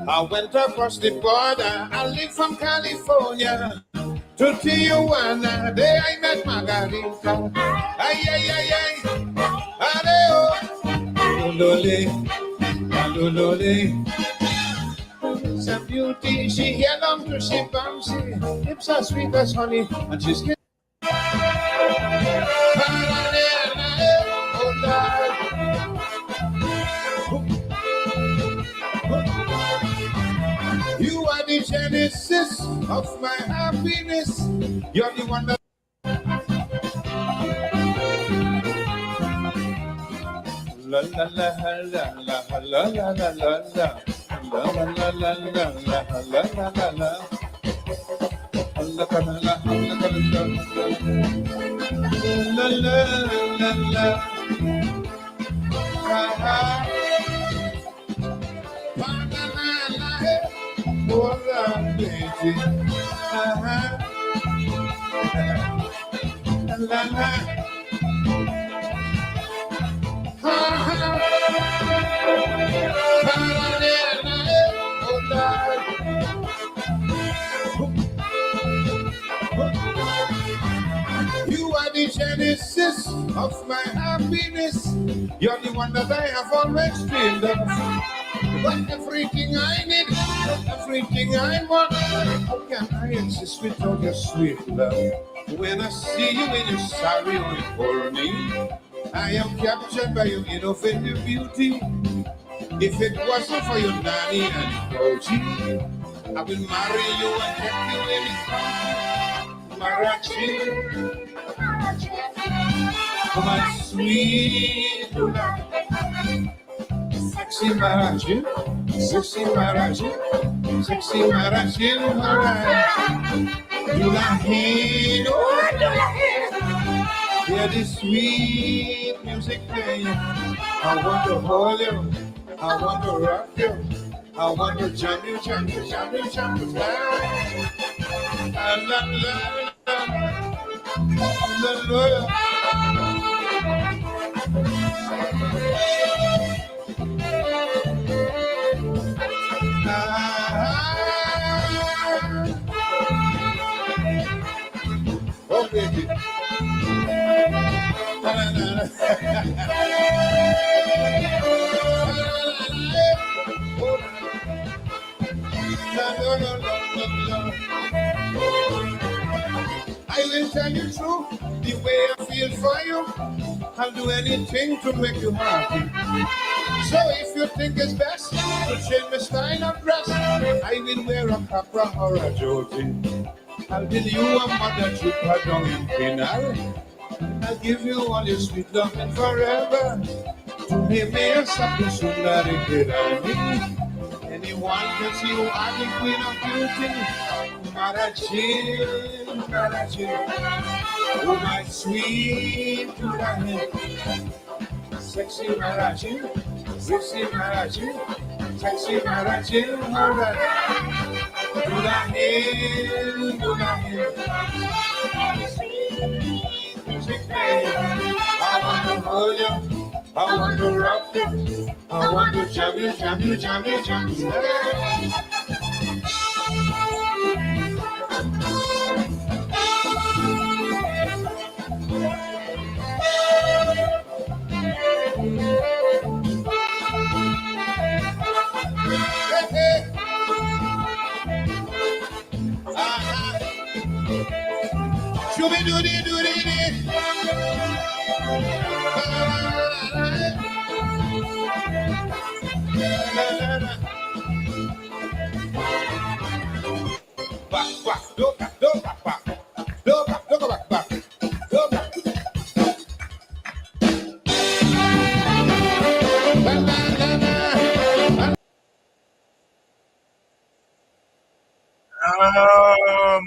I went across the border. I live from California to Tijuana. There I met Margarita. Ay, ay, ay, ay. Adeo. Lolole. Lolole. It's a beauty. She hair long to she bouncy. Lips are sweet as honey. And she's getting. You are the genesis of my happiness. You're the one that. La la la la la la la la la la la la la la la la la la La, la. You are the genesis of my happiness. You're the one that I have always dreamed of. But everything I need, everything I want, how can I exist without your sweet love? When I see you in your sorry for me, I am captured by your innovative beauty. If it wasn't for your nanny and Koji, I will marry you and take you in Marachi. My sweet love. Sexy Marachi, sexy Marachi, sexy Marachi, you like it, oh, you like it. Hear the sweet music playing. I want to hold you, I want to rock you, I want to jump you, jump you, jump you, jump you, la la la la la. Oh, baby. I will tell you true, the way I feel for you. I'll do anything to make you happy. So if you think it's best to change my style of dress, I will wear a capra or a joti. I'll build you a mother chupa down in Pinal. I'll give you all your sweet loving forever. To me, a sapu sundari kirani. Anyone can see you are the queen of beauty. Marachi, Marachi. Oh, my sweet Marachi. Sexy Marachi, sexy Marachi, sexy Marachi, Marachi. Do the hill, do the hill. I want to hold you, I want to rock you, I want to jump you, jump you, jump you, jump you. Shooby doody doody dee. Back, back, do back, do back, back, do back, do back, back, do back.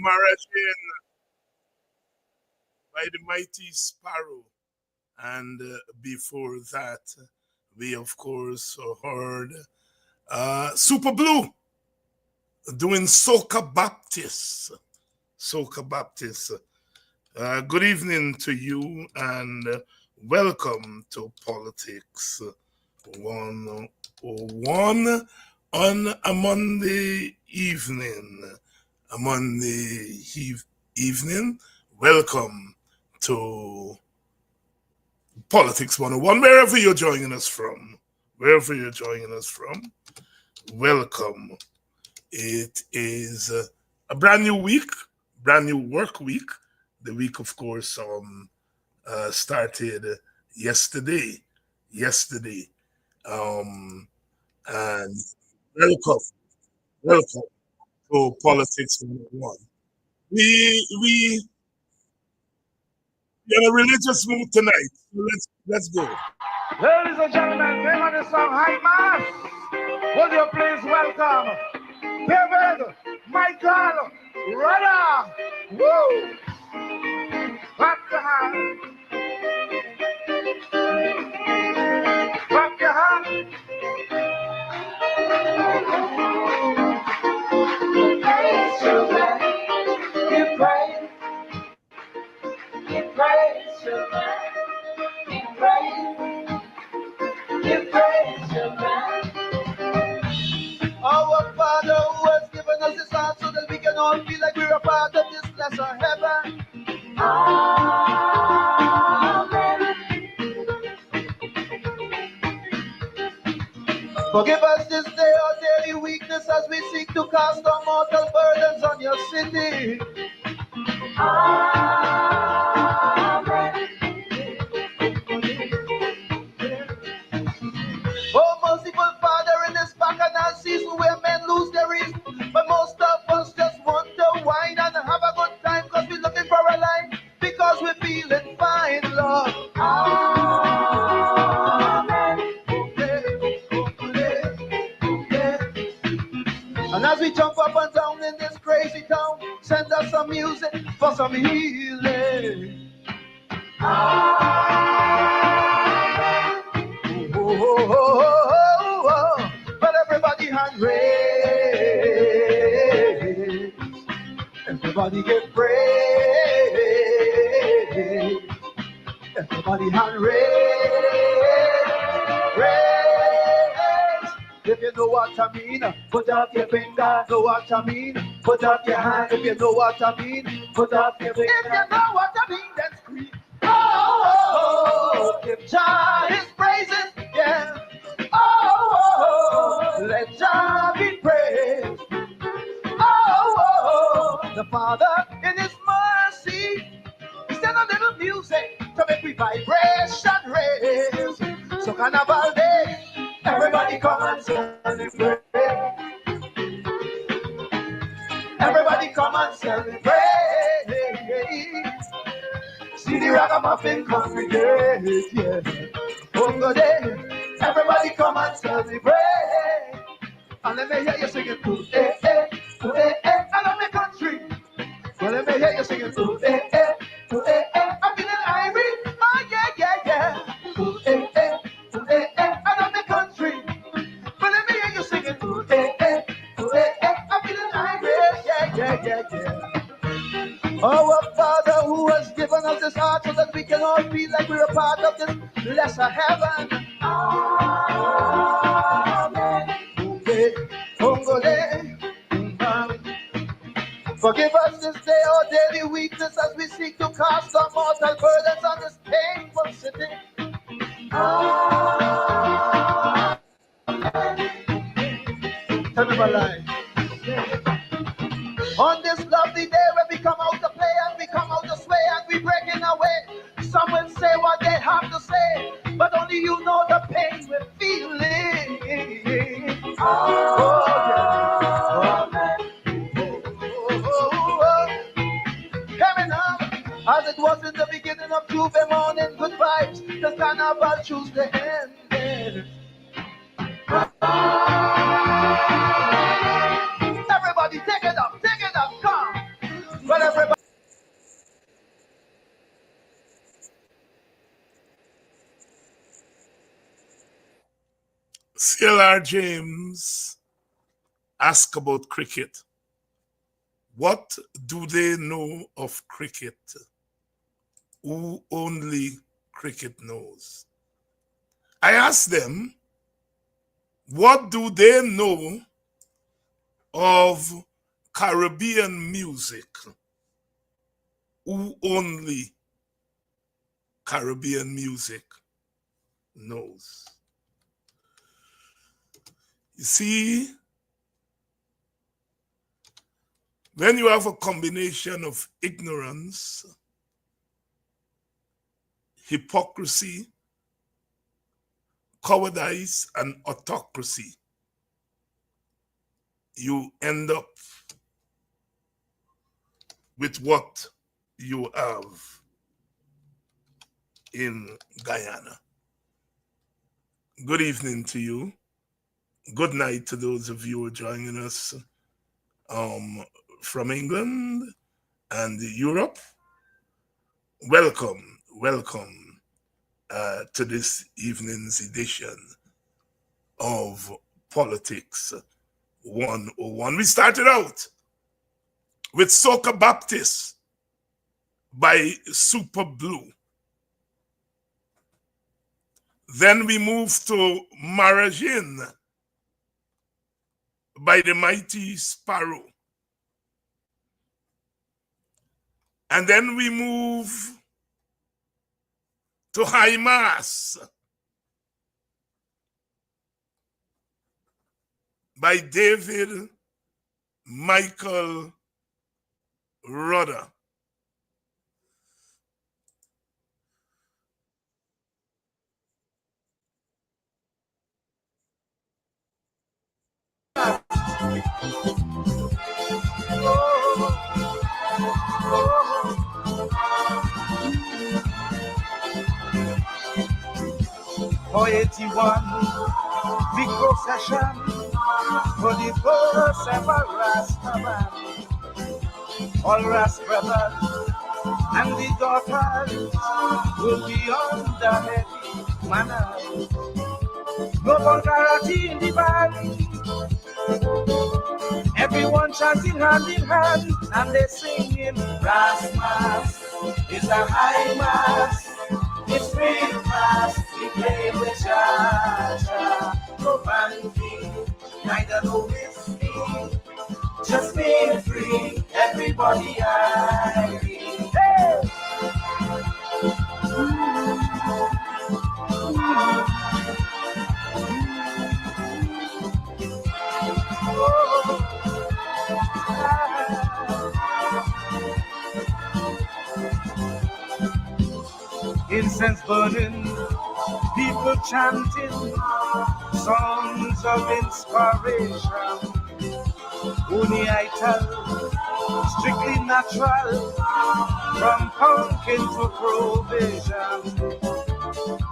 Marathon by the Mighty Sparrow. And before that, we of course heard Super Blue doing Soca Baptist. Soca Baptist. Good evening to you and welcome to Politics 101 on a Monday evening. A Monday evening. Welcome to Politics 101, wherever you're joining us from. Wherever you're joining us from, welcome. It is a brand new week, brand new work week. The week, of course, started yesterday. And welcome to Politics 101. We in a religious mood tonight. So let's go. Ladies and gentlemen, name of the song High Mass. Would you please welcome David, Michael, Rada. Woo! Clap your hands. Clap your hands. Hey, children, you pray. bless our heaven. Amen. Forgive us this day our daily weakness as we seek to cast our mortal burdens on your city. Amen. Oh, merciful Father, in this bacchanal season where men lose their reason, but most of us just want to wine and have a good time because we're looking for a life, because we're feeling fine, Lord. Amen. And as we jump up and down in this crazy town, send us some music for some healing. But everybody hand raised. Everybody get praise. Everybody hand raise. If you know what I mean, put up your finger. Know what I mean, put up your hand. If you know what I mean, put up your finger. If you know what I mean, then scream. Oh, give Jah his praises, yeah. Oh, let Jah be praised. Oh, the Father in his mercy, he sent a little music to make we vibration raise. So Carnival Day, everybody come and celebrate. Everybody come and celebrate. See the ragamuffin congregate, yeah. Bongo Day, everybody come and celebrate. And let me hear you singing, ooh, eh, eh, ooh, eh, eh. I love the country. Well, let me hear you singing, ooh, eh, eh, ooh, eh, eh. I'm feeling irie, oh yeah, yeah, yeah. Ooh, eh, eh, ooh, eh, eh. I love the country. Well, let me hear you singing, ooh, eh, eh, ooh, eh, eh. I'm feeling irie, yeah, yeah, yeah, yeah. Our Father who has given us this heart so that we can all feel like we're a part of this lesser heaven. Amen. Okay. Congolese. Forgive us this day our daily weakness as we seek to cast our mortal burdens on this painful city. Tell me my life. On this lovely day when we come out to play and we come out to sway and we breaking away, some will say what they have to say, but only you know the pain we're feeling. Oh, yeah. Coming up, as it was in the beginning of Tuesday morning, good vibes, the carnival Tuesday ended. Everybody take it up, come. Well, everybody. CLR James ask about cricket. What do they know of cricket? Who only cricket knows? I asked them, what do they know of Caribbean music? Who only Caribbean music knows? You see, when you have a combination of ignorance, hypocrisy, cowardice, and autocracy, you end up with what you have in Guyana. Good evening to you. Good night to those of you who are joining us from England and Europe. Welcome to this evening's edition of Politics 101. We started out with Soca Baptist by Super Blue. Then we moved to Marajin by the Mighty Sparrow. And then we move to High Mass by David Michael Rudder. For 81, big procession for the birth of a Rasta man. All Rasta brothers and the daughters will be on the heavy manner. No vulgarity in the band. Everyone chanting hand in hand, and they singing. Brass mass is a high mass. It's real fast. We play with cha-cha. No vanity, neither no whiskey. Just being free. Everybody happy. Hey! Incense burning, people chanting songs of inspiration. Only I tell, strictly natural, from pumpkin to provision.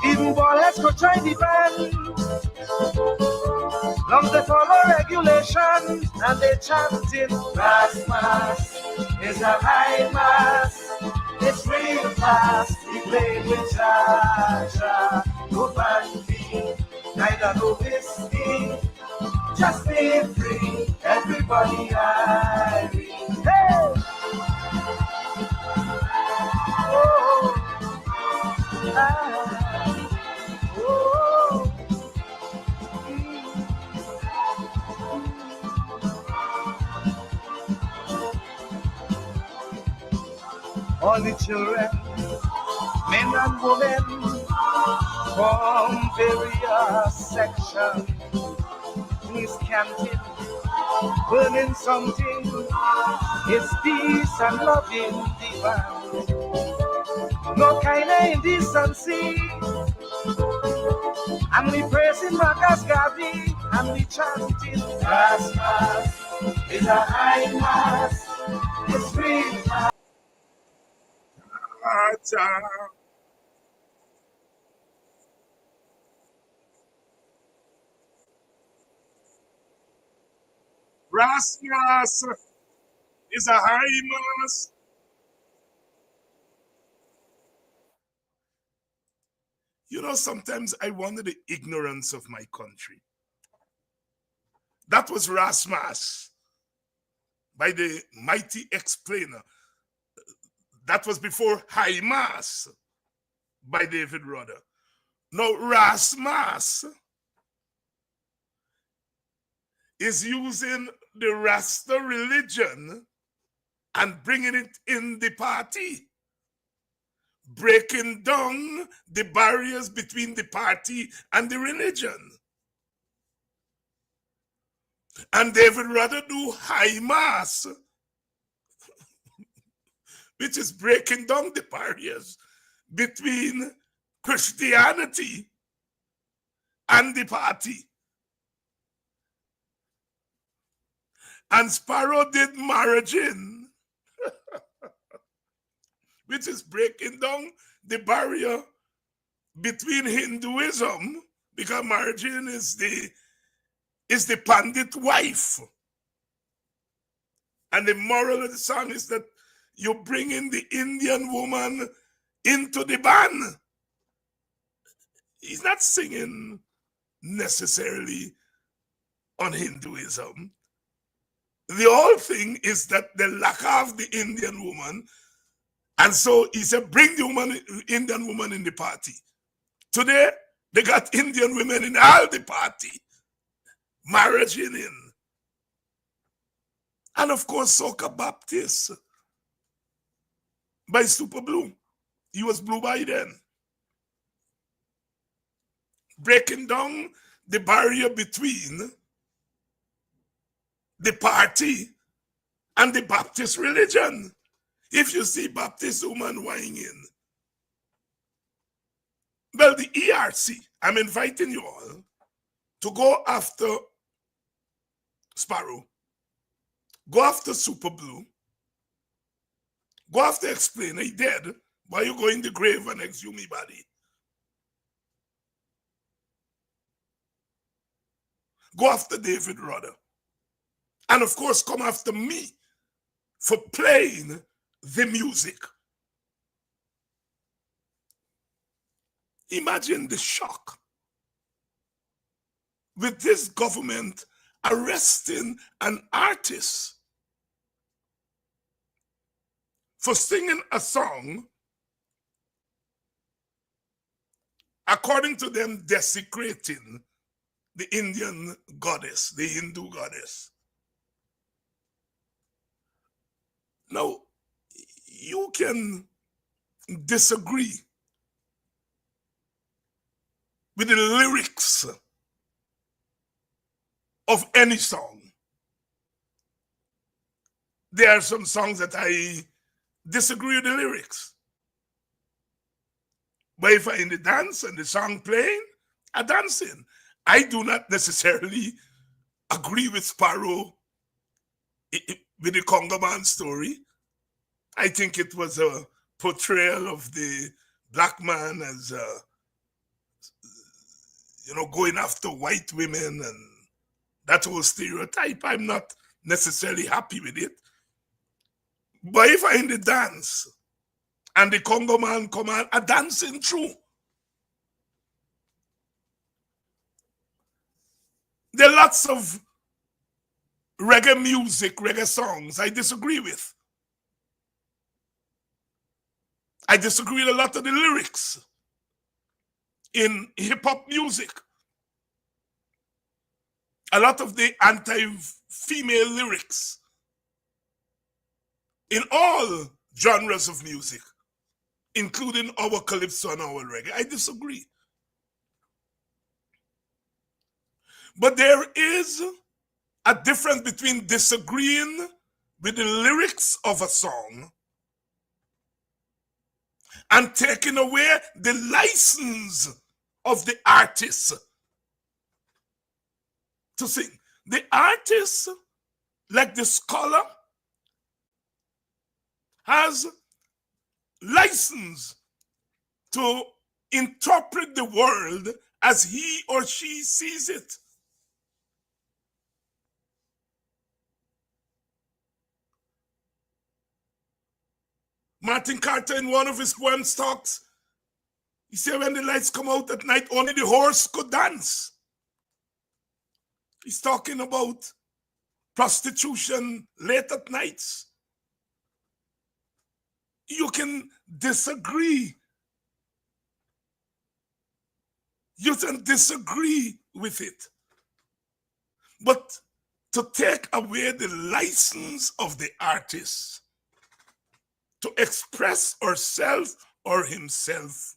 Even ballheads could try the band. Long they follow regulation, and they chanting. Brass mass is a high mass. It's real fast. We play with cha-cha. No vanity, neither no whiskey. Just be free. Everybody happy. Hey! Oh, ah, oh. All the children, men and women, from various sections, is canting, burning something. It's peace and love in the band. No kind of indecency. And we praising Marcus Garvey, and we chanting. Brass mass is a high mass. It's real fast. Brass mass is a high mass. You know, sometimes I wonder the ignorance of my country. That was Rasmas by the mighty explainer. That was before High Mass by David Rudder. Now, Rasmas is using the Rasta religion and bringing it in the party, breaking down the barriers between the party and the religion. And David Rudder do High Mass, which is breaking down the barriers between Christianity and the party. And Sparrow did marriaging, which is breaking down the barrier between Hinduism, because marriaging is the pandit wife. And the moral of the song is that you bring in the Indian woman into the band. He's not singing necessarily on Hinduism. The whole thing is that they lack of the Indian woman. And so he said, bring the Indian woman in the party. Today, they got Indian women in all the party. Marriage in. And of course, Soca Baptist. by Super Blue. He was blue by then. Breaking down the barrier between the party and the Baptist religion. If you see Baptist woman whining, well, the ERC, I'm inviting you all to go after Sparrow, go after Super Blue, go after Explainer, he dead, why you go in the grave and exhume his body? Go after David Rudder. And of course, come after me for playing the music. Imagine the shock with this government arresting an artist for singing a song, according to them, desecrating the Indian goddess, the Hindu goddess. Now, you can disagree with the lyrics of any song. There are some songs that I disagree with the lyrics. But if I in the dance and the song playing, I dancing. I do not necessarily agree with Sparrow with the Congo Man story. I think it was a portrayal of the black man as, going after white women and that whole stereotype. I'm not necessarily happy with it. But if I in the dance and the Congo man come on, I dancing through. There are lots of reggae music, reggae songs I disagree with. I disagree with a lot of the lyrics in hip-hop music. A lot of the anti-female lyrics in all genres of music, including our calypso and our reggae. I disagree. But there is a difference between disagreeing with the lyrics of a song and taking away the license of the artist to sing. The artist, like the scholar, has license to interpret the world as he or she sees it. Martin Carter, in one of his poems, talks, he said, when the lights come out at night, only the horse could dance. He's talking about prostitution late at nights. You can disagree. You can disagree with it. But to take away the license of the artist to express herself or himself,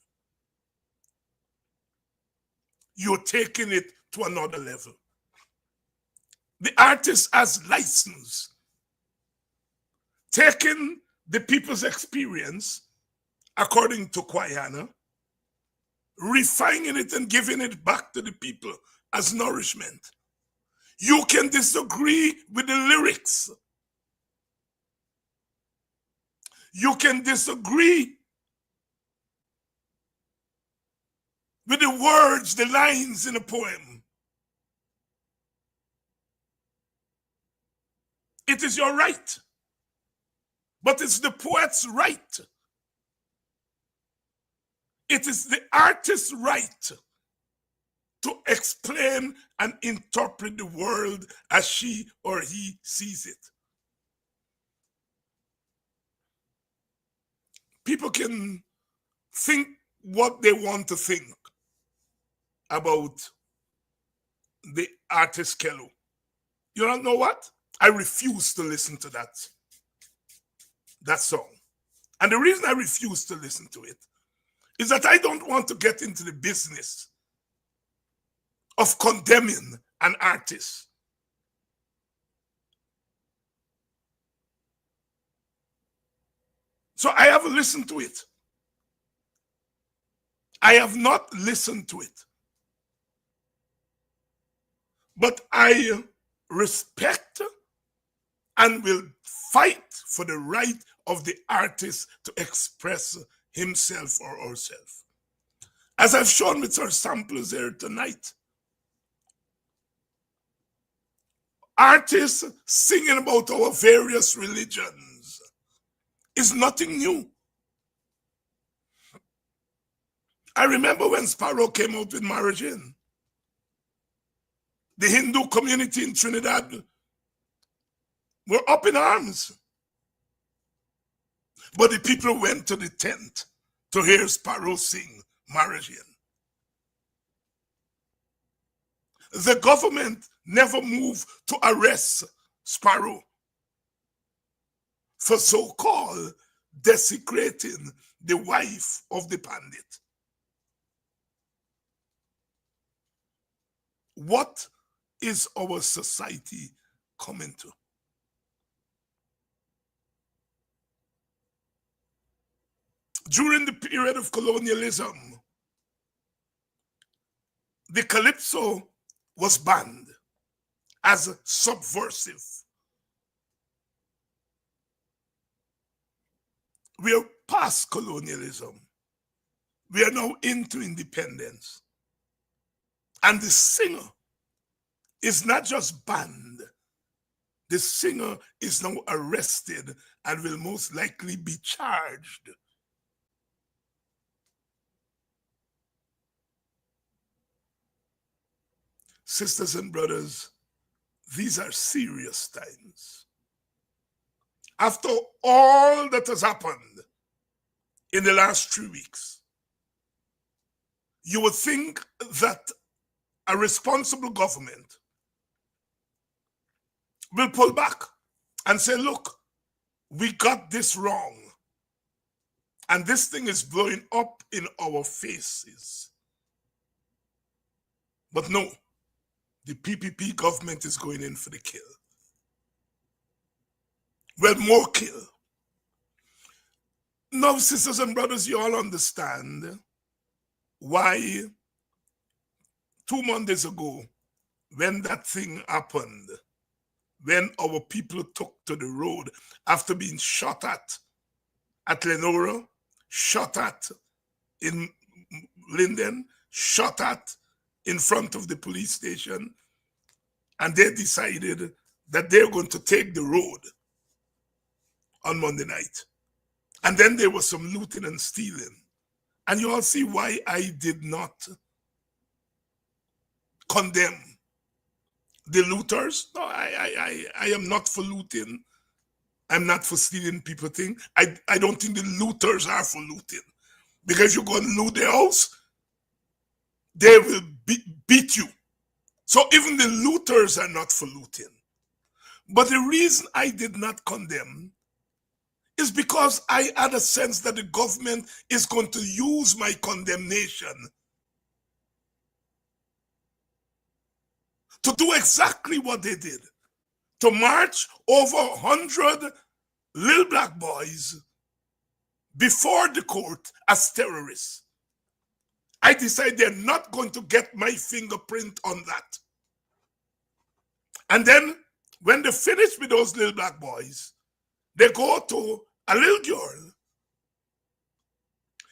you're taking it to another level. The artist has license, taking the people's experience, according to Guyana, refining it and giving it back to the people as nourishment. You can disagree with the lyrics. You can disagree with the words, the lines in a poem. It is your right, but it's the poet's right. It is the artist's right to explain and interpret the world as she or he sees it. People can think what they want to think about the artist Kello. You don't know what? I refuse to listen to that song. And the reason I refuse to listen to it is that I don't want to get into the business of condemning an artist. So I haven't listened to it. I have not listened to it. But I respect and will fight for the right of the artist to express himself or herself. As I've shown with our samples here tonight, artists singing about our various religions is nothing new. I remember when Sparrow came out with Marriage In. The Hindu community in Trinidad were up in arms. But the people went to the tent to hear Sparrow sing Marriage In. The government never moved to arrest Sparrow for so-called desecrating the wife of the pandit. What is our society coming to? During the period of colonialism, the calypso was banned as subversive. We are past colonialism. We are now into independence. And the singer is not just banned. The singer is now arrested and will most likely be charged. Sisters and brothers, these are serious times. After all that has happened in the last 3 weeks, you would think that a responsible government will pull back and say, look, we got this wrong. And this thing is blowing up in our faces. But no, the PPP government is going in for the kill. Well, more kill. Now, sisters and brothers, you all understand why 2 Mondays ago, when that thing happened, when our people took to the road after being shot at Lenora, shot at in Linden, shot at in front of the police station, and they decided that they're going to take the road on Monday night. And then there was some looting and stealing. And you all see why I did not condemn the looters. No, I am not for looting. I'm not for stealing people things. I don't think the looters are for looting. Because if you go and loot their house, they will beat you. So even the looters are not for looting. But the reason I did not condemn is because I had a sense that the government is going to use my condemnation to do exactly what they did, to march over 100 little black boys before the court as terrorists. I decided they're not going to get my fingerprint on that. And then when they finish with those little black boys, they go to a little girl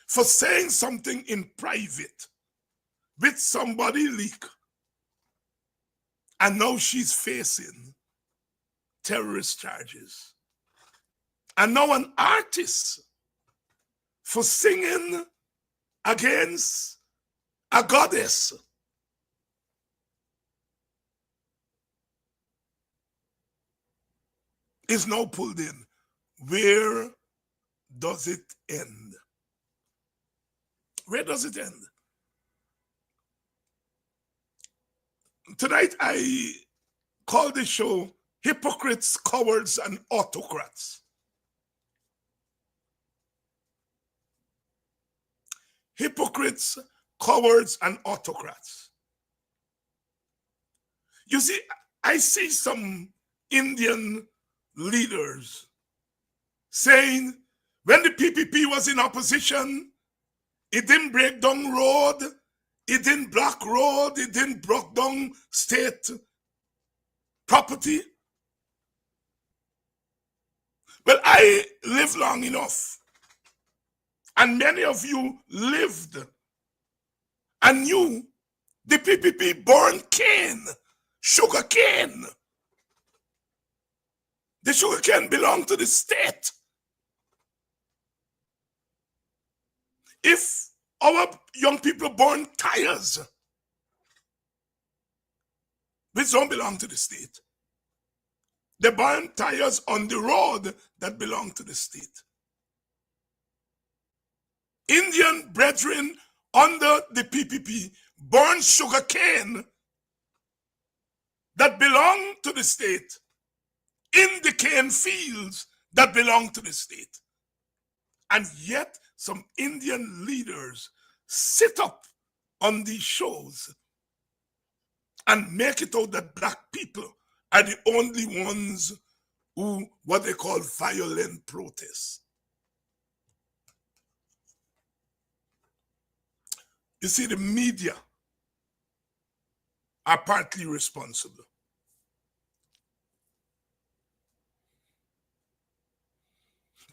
for saying something in private with somebody leak. And now she's facing terrorist charges. And now an artist for singing against a goddess is now pulled in. Where does it end? Where does it end? Tonight I call the show Hypocrites, Cowards, and Autocrats. hypocrites, cowards, and autocrats. You see, I see some Indian leaders saying when the PPP was in opposition, it didn't break down road, it didn't block road, it didn't break down state property. Well, I live long enough, and many of you lived and knew the PPP burned cane, sugar cane. The sugar cane belonged to the state. If our young people burn tires, which don't belong to the state, they burn tires on the road that belong to the state. Indian brethren under the PPP burn sugar cane that belong to the state in the cane fields that belong to the state. And yet some Indian leaders sit up on these shows and make it out that black people are the only ones who, what they call violent protests. You see, the media are partly responsible.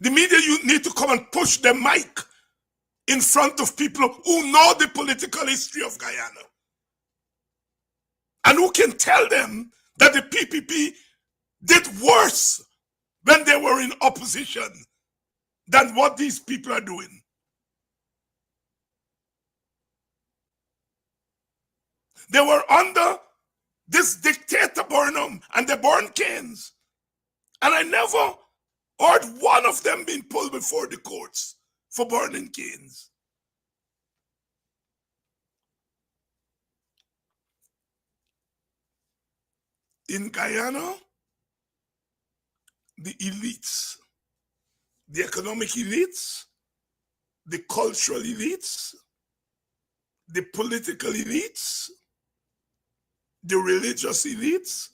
The media, you need to come and push the mic in front of people who know the political history of Guyana and who can tell them that the PPP did worse when they were in opposition than what these people are doing. They were under this dictator Burnham and they burned canes. And I never heard one of them being pulled before the courts for burning canes. In Guyana, the elites, the economic elites, the cultural elites, the political elites, the religious elites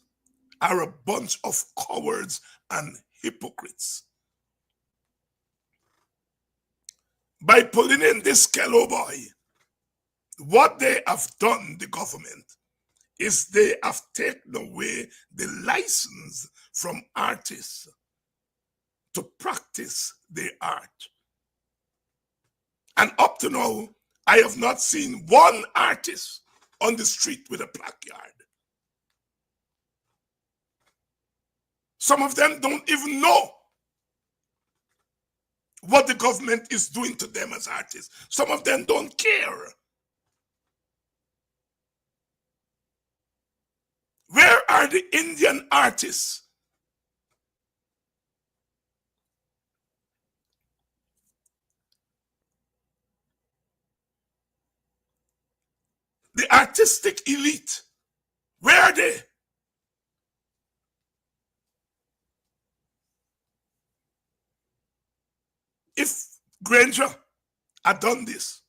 are a bunch of cowards and hypocrites. By pulling in this Kello boy, what they have done, the government, is they have taken away the license from artists to practice their art. And up to now, I have not seen one artist on the street with a placard. Some of them don't even know what the government is doing to them as artists. Some of them don't care. Where are the Indian artists? The artistic elite, where are they? If Granger had done this,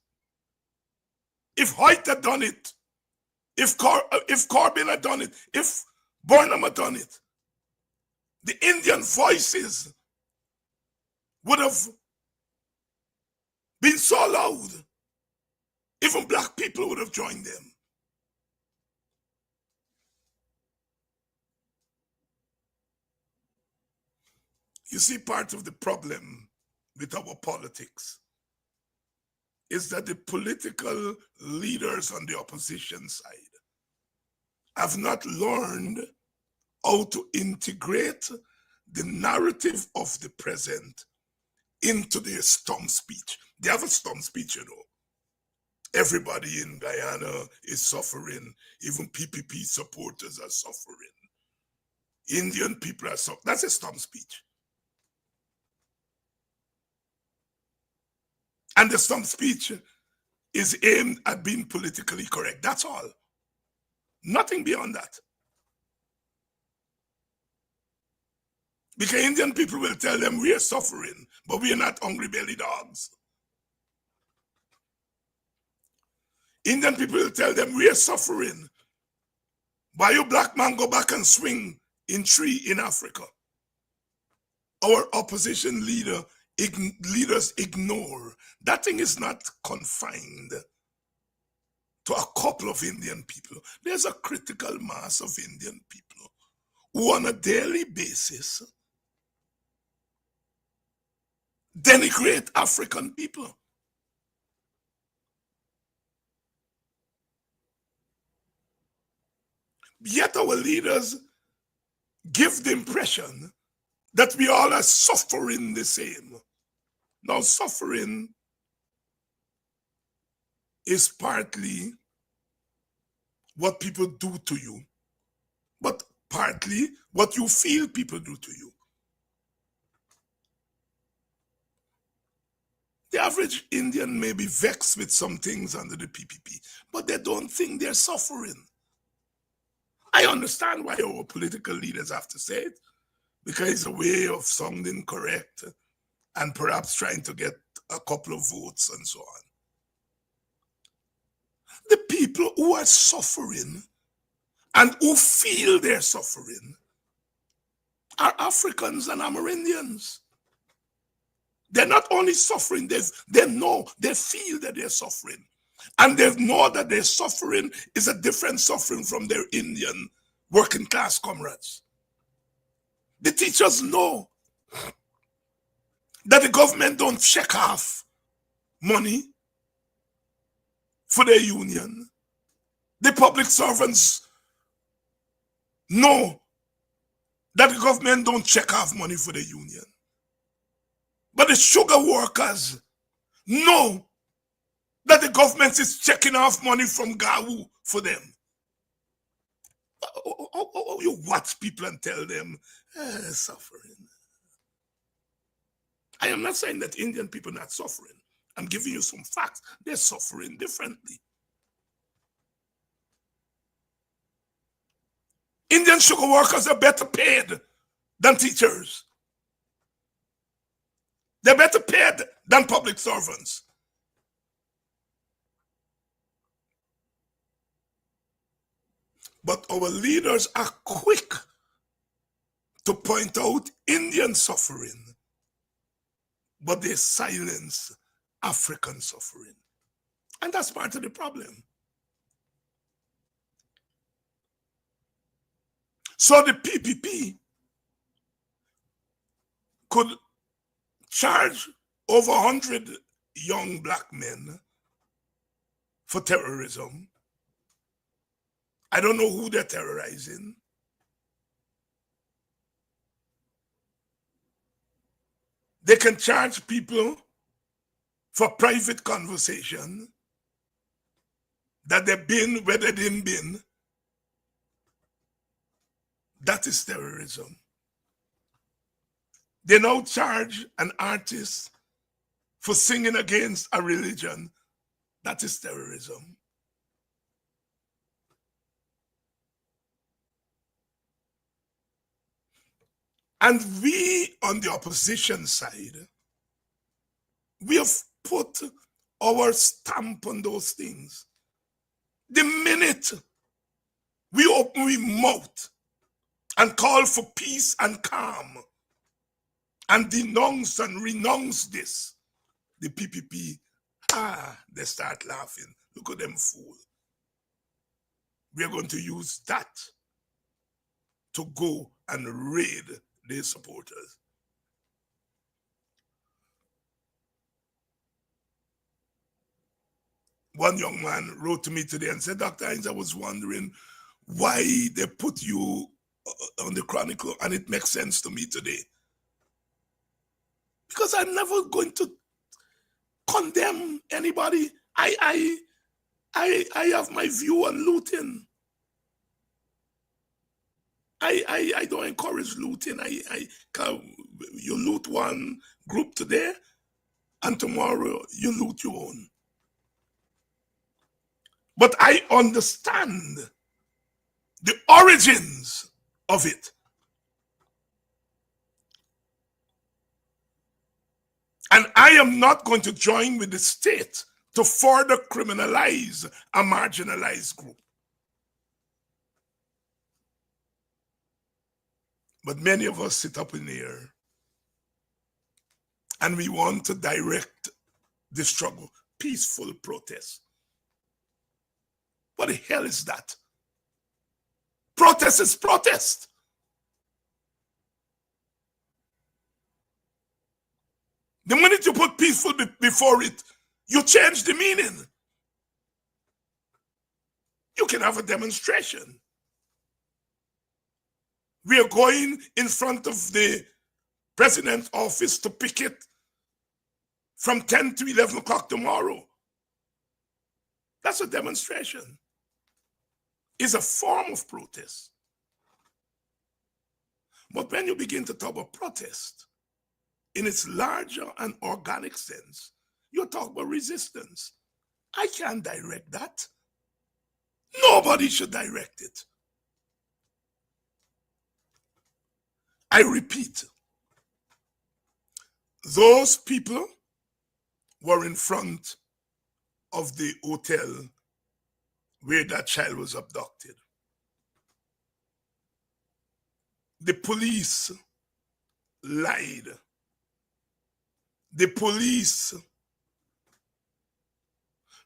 if Hoyt had done it, if Corbyn had done it, if Burnham had done it, the Indian voices would have been so loud, even black people would have joined them. You see, part of the problem with our politics is that the political leaders on the opposition side have not learned how to integrate the narrative of the present into their stump speech. They have a stump speech, you know. Everybody in Guyana is suffering. Even PPP supporters are suffering. Indian people are suffering. That's a stump speech. And the stump speech is aimed at being politically correct. That's all. Nothing beyond that. Because Indian people will tell them we are suffering, but we are not hungry belly dogs. Indian people will tell them we are suffering. Why you black man go back and swing in tree in Africa? Our opposition leaders ignore. That thing is not confined to a couple of Indian people. There's a critical mass of Indian people who on a daily basis denigrate African people. Yet our leaders give the impression that we all are suffering the same. Now, suffering is partly what people do to you, but partly what you feel people do to you. The average Indian may be vexed with some things under the PPP, but they don't think they're suffering. I understand why our political leaders have to say it, because it's a way of sounding correct and perhaps trying to get a couple of votes and so on. The people who are suffering and who feel they're suffering are Africans and Amerindians. They're not only suffering, they know, they feel that they're suffering. And they know that their suffering is a different suffering from their Indian working class comrades. The teachers know that the government don't check off money for their union. The public servants know that the government don't check off money for the union. But the sugar workers know that the government is checking off money from GAU for them. You watch people and tell them, suffering. I am not saying that Indian people are not suffering. I'm giving you some facts. They're suffering differently. Indian sugar workers are better paid than teachers. They're better paid than public servants. But our leaders are quick to point out Indian suffering, but they silence African suffering. And that's part of the problem. So the PPP could charge over 100 young black men for terrorism. I don't know who they're terrorizing. They can charge people for private conversation that they've been where they didn't been. That is terrorism. They now charge an artist for singing against a religion. That is terrorism. And we on the opposition side, we have put our stamp on those things. The minute we open our mouth and call for peace and calm and denounce and renounce this, the PPP, they start laughing. Look at them fool. We are going to use that to go and raid their supporters. One young man wrote to me today and said, Dr. Hines, I was wondering why they put you on the Chronicle, and it makes sense to me today. Because I'm never going to condemn anybody. I have my view on looting. I don't encourage looting. You loot one group today, and tomorrow you loot your own. But I understand the origins of it. And I am not going to join with the state to further criminalize a marginalized group. But many of us sit up in the air and we want to direct the struggle. Peaceful protest. What the hell is that? Protest is protest. The minute you put peaceful before it, you change the meaning. You can have a demonstration. We are going in front of the president's office to picket from 10 to 11 o'clock tomorrow. That's a demonstration. It's a form of protest. But when you begin to talk about protest in its larger and organic sense, you talk about resistance. I can't direct that. Nobody should direct it. I repeat, those people were in front of the hotel where that child was abducted. The police lied. The police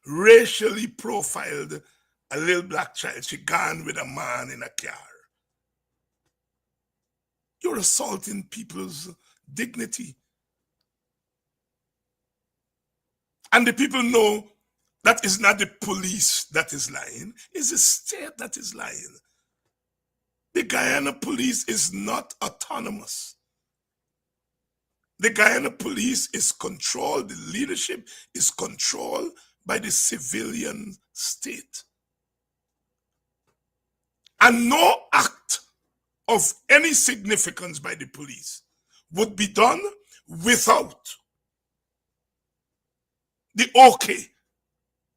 racially profiled a little black child. She gone with a man in a car. You're assaulting people's dignity. And the people know that is not the police that is lying, it's the state that is lying. The Guyana police is not autonomous. The Guyana police is controlled, the leadership is controlled by the civilian state. And no act of any significance by the police would be done without the okay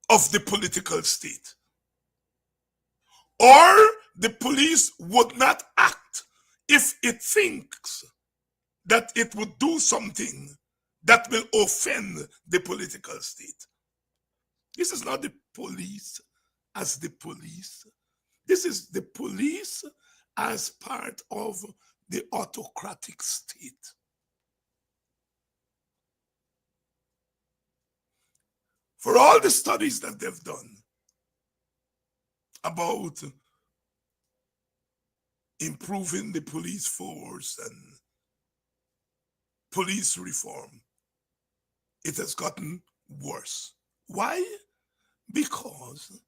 of the political state. Or the police would not act if it thinks that it would do something that will offend the political state. This is not the police as the police. This is the police as part of the autocratic state. For all the studies that they've done about improving the police force and police reform, it has gotten worse. Why? Because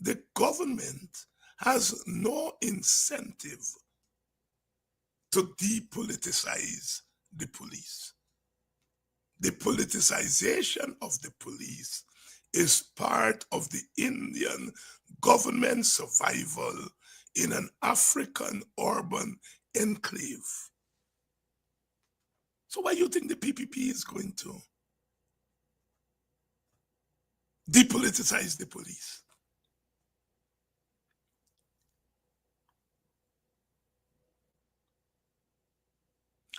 the government has no incentive to depoliticize the police. The politicization of the police is part of the Indian government survival in an African urban enclave. So why do you think the PPP is going to depoliticize the police?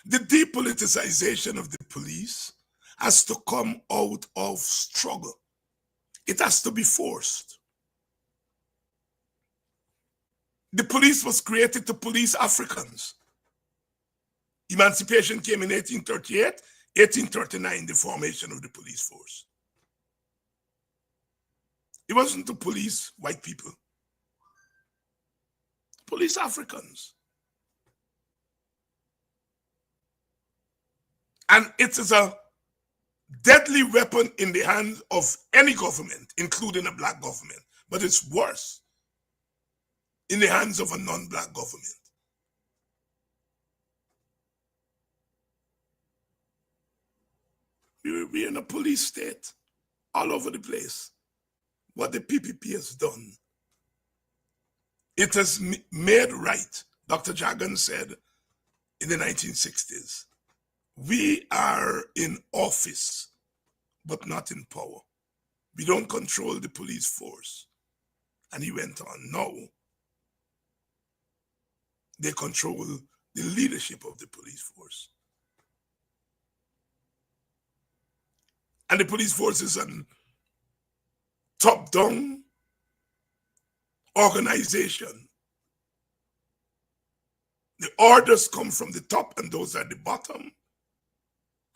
The depoliticization of the police has to come out of struggle. It has to be forced. The police was created to police Africans. Emancipation came in 1838, 1839, the formation of the police force. It wasn't to police white people. Police Africans. And it is a deadly weapon in the hands of any government, including a black government. But it's worse in the hands of a non-black government. We're in a police state all over the place. What the PPP has done, it has made right. Dr. Jagan said in the 1960s, we are in office, but not in power. We don't control the police force. And he went on, no. They control the leadership of the police force. And the police force is an top-down organization. The orders come from the top, and those at the bottom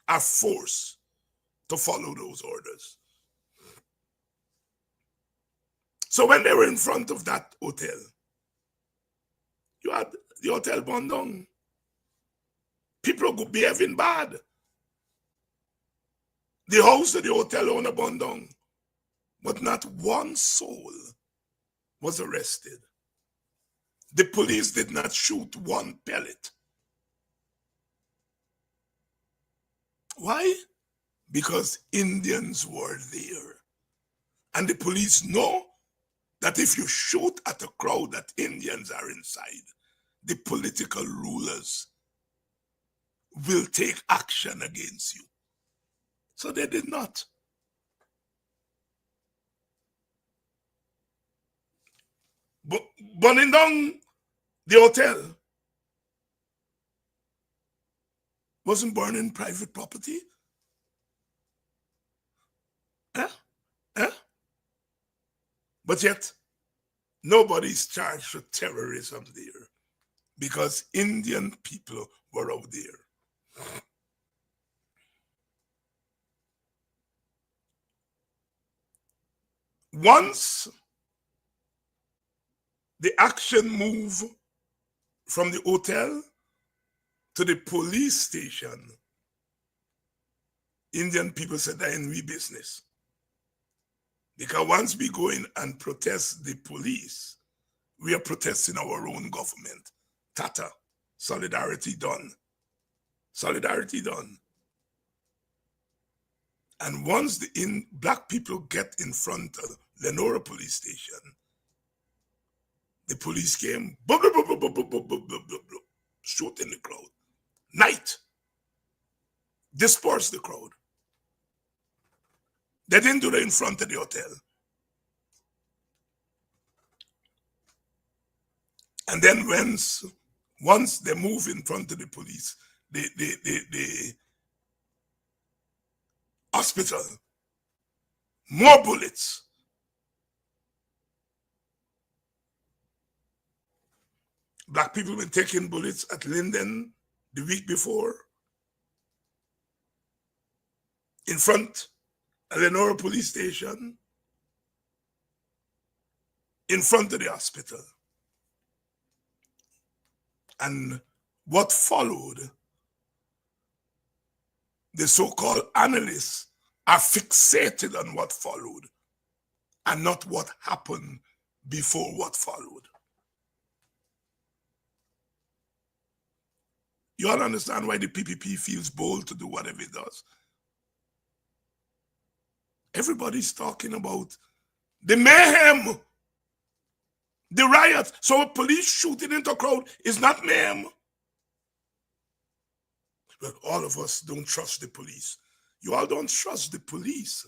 are forced to follow those orders. So when they were in front of that hotel, you had the hotel burned down. People were behaving bad. The house of the hotel owner burned down, but not one soul was arrested. The police did not shoot one pellet. Why? Because Indians were there. And the police know that if you shoot at a crowd that Indians are inside, the political rulers will take action against you. So they did not. But burning down the hotel wasn't burning private property. But yet, nobody's charged with terrorism there because Indian people were out there. Once the action moved from the hotel to the police station, Indian people said that in we business. Because once we go in and protest the police, we are protesting our own government. Tata, solidarity done. Solidarity done. And once the black people get in front of Lenora police station, the police came, shooting the crowd. Night. Dispersed the crowd. They didn't do that in front of the hotel. And then once they move in front of the police, the hospital, more bullets. Black people were taking bullets at Linden the week before. In front of Lenora police station, in front of the hospital. And what followed, the so-called analysts are fixated on what followed and not what happened before what followed. You all understand why the PPP feels bold to do whatever it does? Everybody's talking about the mayhem, the riot. So police shooting into a crowd is not mayhem. But all of us don't trust the police. You all don't trust the police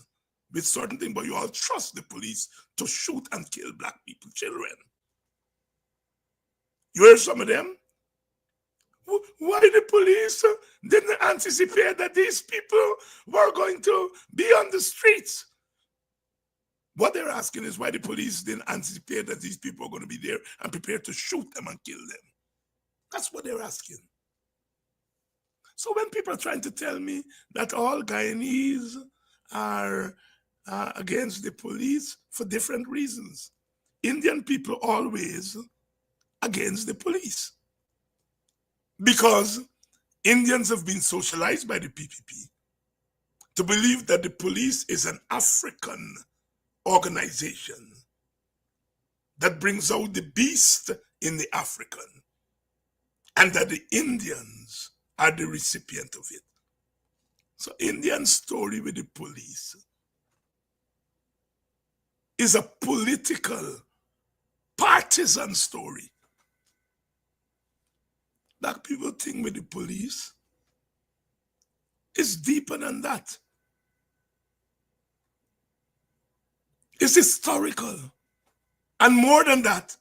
with certain things, but you all trust the police to shoot and kill black people, children. You heard some of them? Why the police didn't anticipate that these people were going to be on the streets? What they're asking is why the police didn't anticipate that these people are going to be there and prepared to shoot them and kill them. That's what they're asking. So when people are trying to tell me that all Guyanese are against the police for different reasons, Indian people always against the police. Because Indians have been socialized by the PPP to believe that the police is an African organization that brings out the beast in the African, and that the Indians are the recipient of it. So Indian story with the police is a political, partisan story. Black people think with the police is deeper than that. It's historical. And more than that,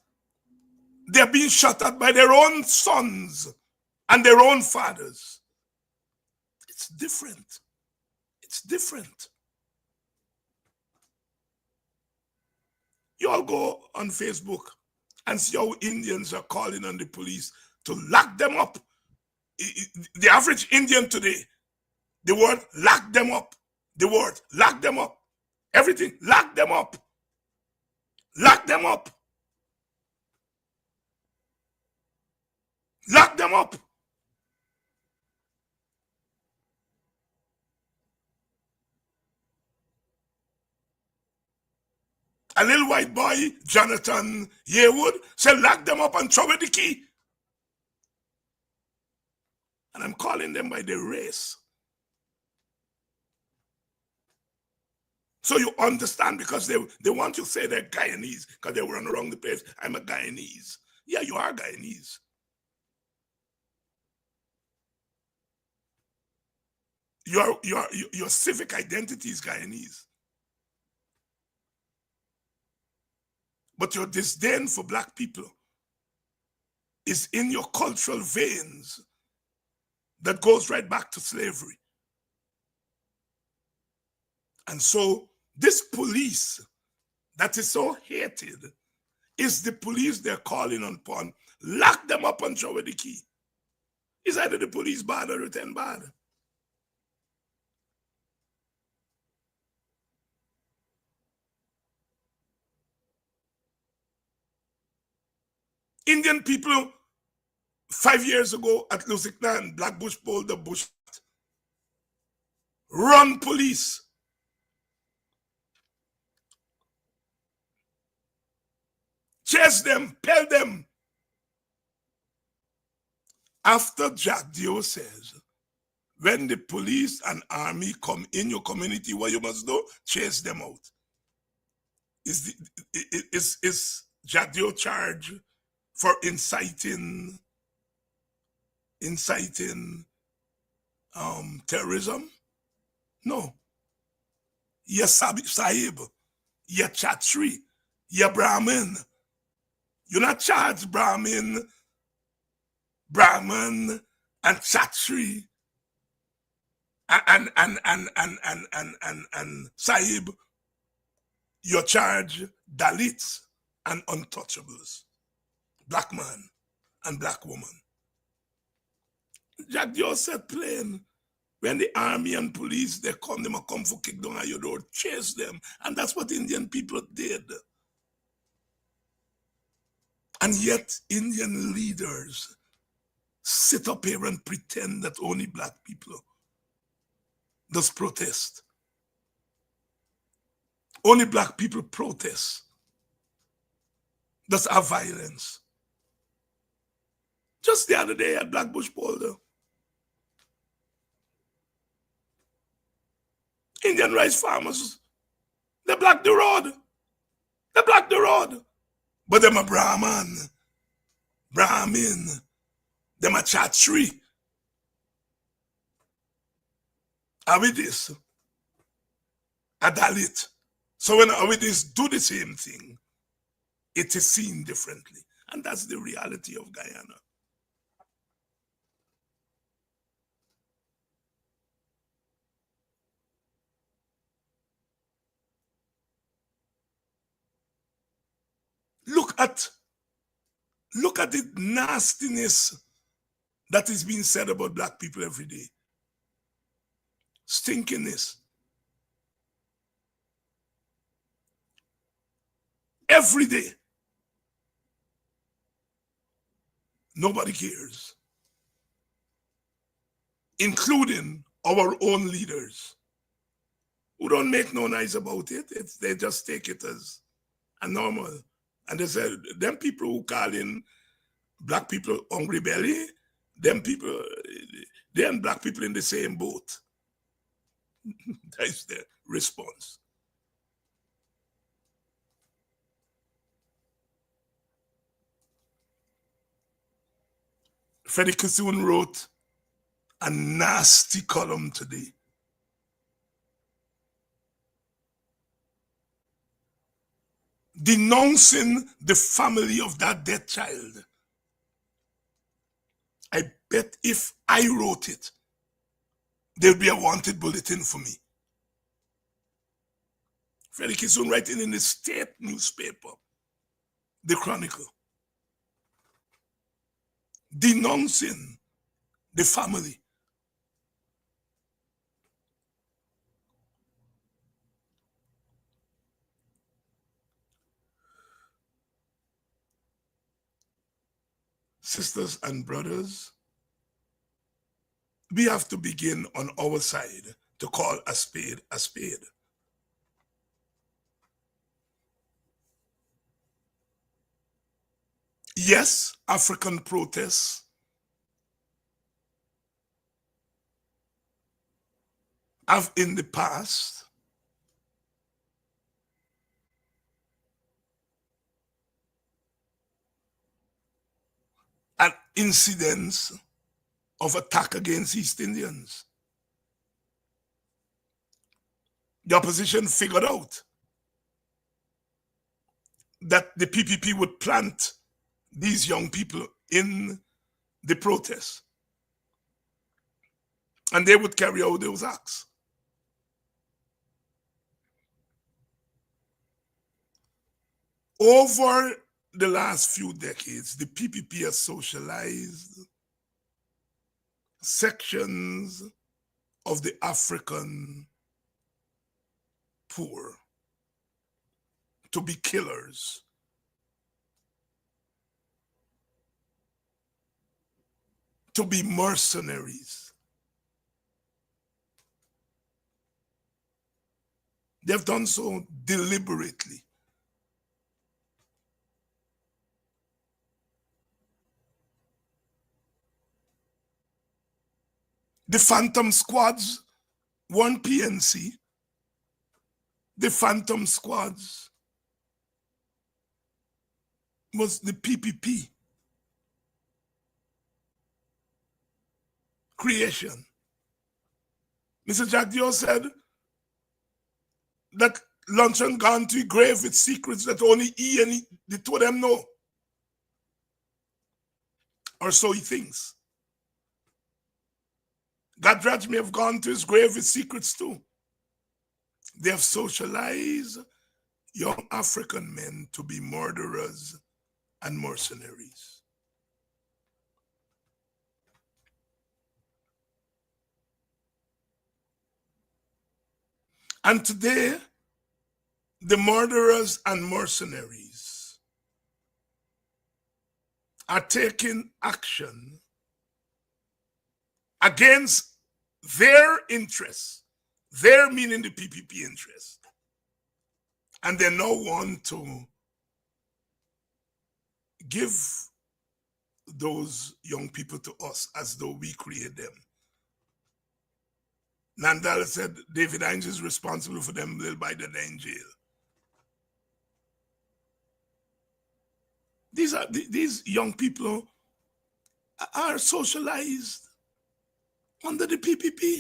they're being shot at by their own sons and their own fathers. It's different. It's different. You all go on Facebook and see how Indians are calling on the police to lock them up. The average Indian today, the word lock them up, the word lock them up, everything, lock them up, lock them up, lock them up. A little white boy, Jonathan Yearwood, said lock them up and throw away the key. And I'm calling them by their race. So you understand, because they want you to say they're Guyanese because they run around the place. I'm a Guyanese. Yeah, you are Guyanese. Your civic identity is Guyanese. But your disdain for black people is in your cultural veins that goes right back to slavery. And so this police that is so hated is the police they're calling upon. Lock them up and throw away the key. Is either the police bad or return bad? Indian people 5 years ago at Lusiknan, Black Bush Boulder Bush, run police. Chase them, pell them. After Jack Dio says, when the police and army come in your community, what you must do, chase them out. Is Jack Dio charged for inciting terrorism? No. Ya Sahib, ya Chatri, ya Brahmin. You're not charged Brahmin and Chatri and Sahib. You're charged Dalits and untouchables, black man and black woman. Jack Dio said plain, when the army and police, they must come for kick down at your door, chase them. And that's what Indian people did. And yet Indian leaders sit up here and pretend that only black people does protest. Only black people protest. Does have violence. Just the other day at Black Bush Boulder, Indian rice farmers, they blocked the road. They blocked the road. But them a Brahmin, them a Chatri. Avidis, a Dalit. So when Avidis do the same thing, it is seen differently. And that's the reality of Guyana. Look at the nastiness that is being said about black people every day. Stinkiness. Every day. Nobody cares. Including our own leaders, who don't make no noise about it. They just take it as a normal. And they said, them people who call in black people hungry belly, them people, they and black people in the same boat. That is the response. Freddie Kissoon wrote a nasty column today. Denouncing the family of that dead child. I bet if I wrote it, there'd be a wanted bulletin for me. Freddie Kissoon writing in the state newspaper, the Chronicle, denouncing the family. Sisters and brothers, we have to begin on our side to call a spade a spade. Yes, African protests have in the past had incidents of attack against East Indians. The opposition figured out that the PPP would plant these young people in the protests and they would carry out those acts. Over the last few decades, the PPP has socialized sections of the African poor to be killers, to be mercenaries. They've done so deliberately. The Phantom Squads weren't PNC. The Phantom Squads was the PPP creation. Mr. Jack Dio said that luncheon gone to a grave with secrets that only he and the two of them know. Or so he thinks. Gadraj may have gone to his grave with secrets too. They have socialized young African men to be murderers and mercenaries. And today, the murderers and mercenaries are taking action against their interests, their meaning the PPP interests. And they now want to give those young people to us as though we create them. Nandal said David Hines is responsible for them, they'll buy them in jail. These young people are socialized under the PPP.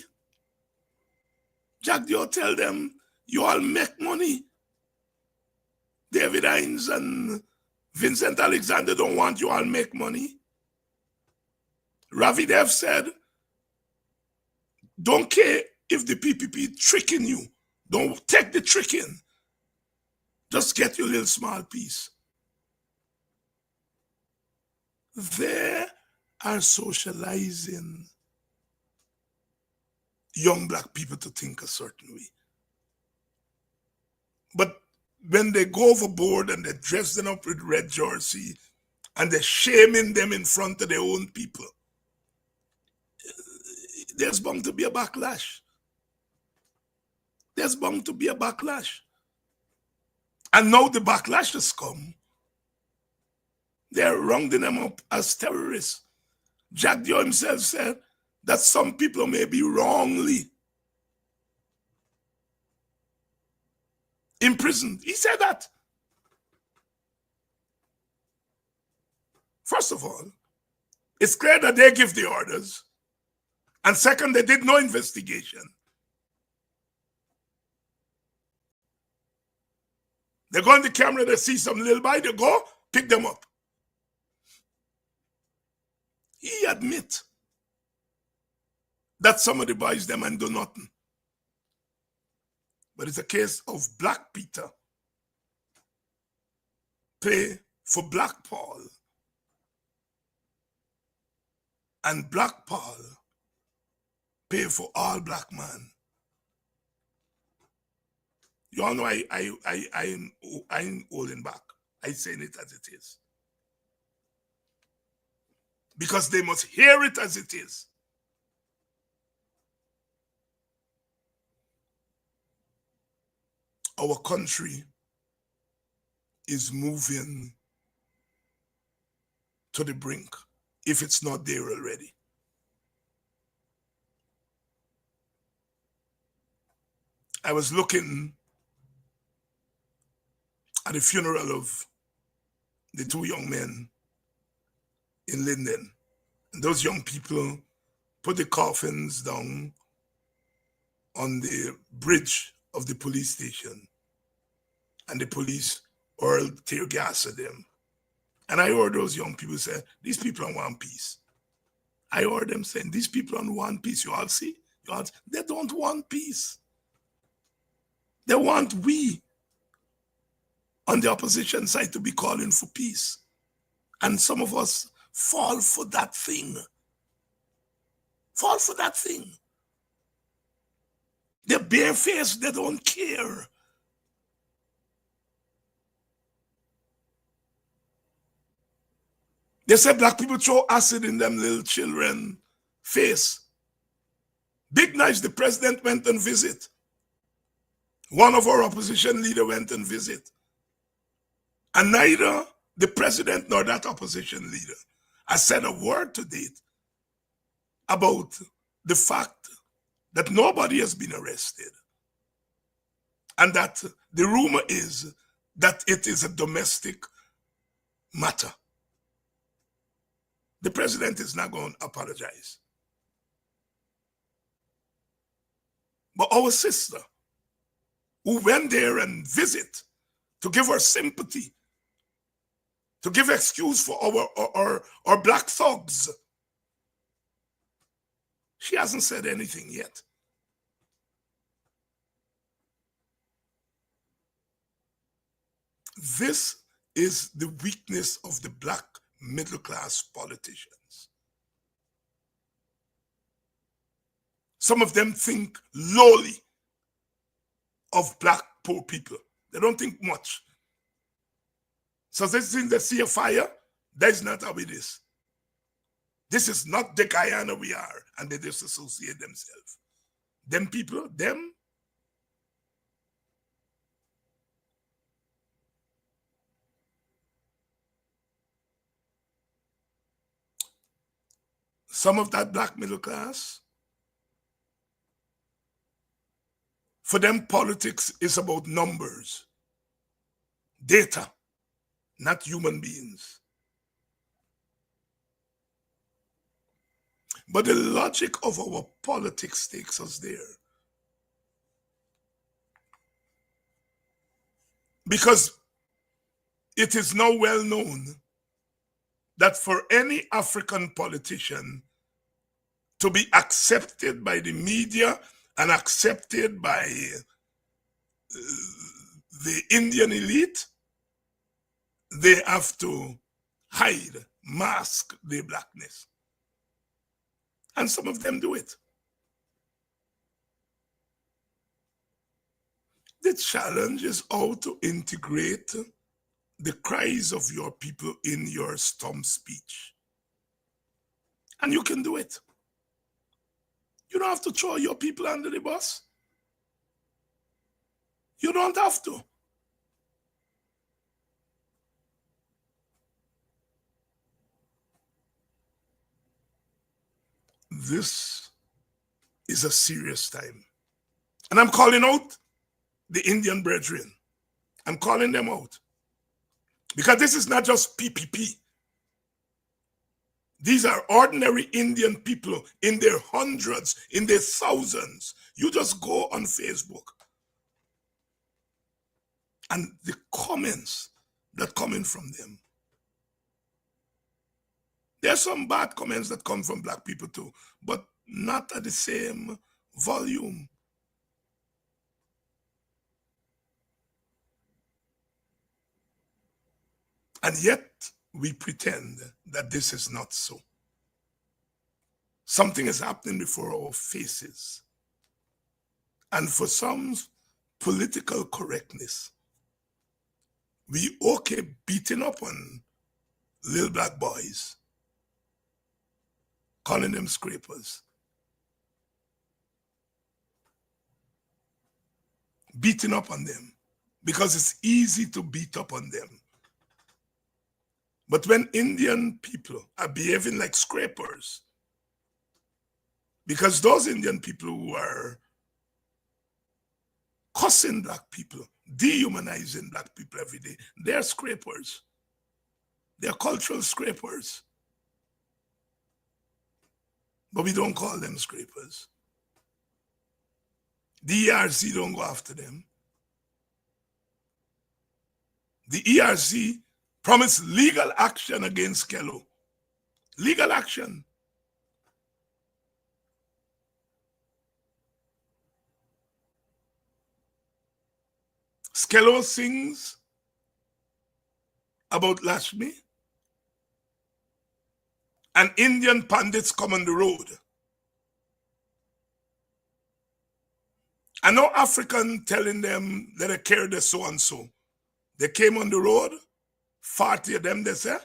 Jack Dio tell them, you all make money. David Hines and Vincent Alexander don't want you all make money. Ravi Dev said, don't care if the PPP tricking you. Don't take the tricking. Just get your little small piece. They are socializing young black people to think a certain way. But when they go overboard and they dress them up with red jersey and they're shaming them in front of their own people, there's bound to be a backlash. There's bound to be a backlash. And now the backlash has come. They're rounding them up as terrorists. Jack Dio himself said that some people may be wrongly imprisoned. He said that. First of all, it's clear that they give the orders. And second, they did no investigation. They go on the camera, they see some little boy, they go, pick them up. He admit that some of the boys them and do nothing. but it's a case of Black Peter pay for Black Paul, and Black Paul pay for all black man. You all know I ain't holding back. I saying it as it is. Because they must hear it as it is. Our country is moving to the brink, if it's not there already. I was looking at the funeral of the two young men in Linden. And those young people put the coffins down on the bridge of the police station. And the police hurled tear gas at them. And I heard those young people say, these people don't want peace. I heard them saying, these people don't want peace. You all see? They don't want peace. They want we on the opposition side to be calling for peace. And some of us fall for that thing. Fall for that thing. They're barefaced, they don't care. They say black people throw acid in them little children face. Big nice, the president went and visit. One of our opposition leader went and visit. And neither the president nor that opposition leader has said a word to date about the fact that nobody has been arrested. And that the rumor is that it is a domestic matter. The president is not going to apologize. But our sister, who went there and visit to give her sympathy, to give excuse for our black thugs, she hasn't said anything yet. This is the weakness of the black middle class politicians. Some of them think lowly of black poor people. They don't think much. So they think they see a fire, that is not how it is. This is not the Guyana we are, and they disassociate themselves. Them people, them, some of that black middle class, for them, politics is about numbers, data, not human beings. But the logic of our politics takes us there. Because it is now well known that for any African politician to be accepted by the media and accepted by the Indian elite, they have to hide, mask their blackness. And some of them do it. The challenge is how to integrate the cries of your people in your stump speech. And you can do it. You don't have to throw your people under the bus. You don't have to. This is a serious time. And I'm calling out the Indian brethren. I'm calling them out. Because this is not just PPP. These are ordinary Indian people in their hundreds, in their thousands. You just go on Facebook. And the comments that come in from them. There's some bad comments that come from black people too, but not at the same volume. And yet we pretend that this is not so. Something is happening before our faces. And for some political correctness, we okay beating up on little black boys, calling them scrapers, beating up on them because it's easy to beat up on them. But when Indian people are behaving like scrapers, because those Indian people who are cussing black people, dehumanizing black people every day, they're scrapers. They're cultural scrapers. But we don't call them scrapers. The ERC don't go after them. The ERC promised legal action against Skello. Legal action. Skello sings about Lashmi, and Indian pundits come on the road. And no African telling them that they carry the so and so. They came on the road, 40 of them, they say.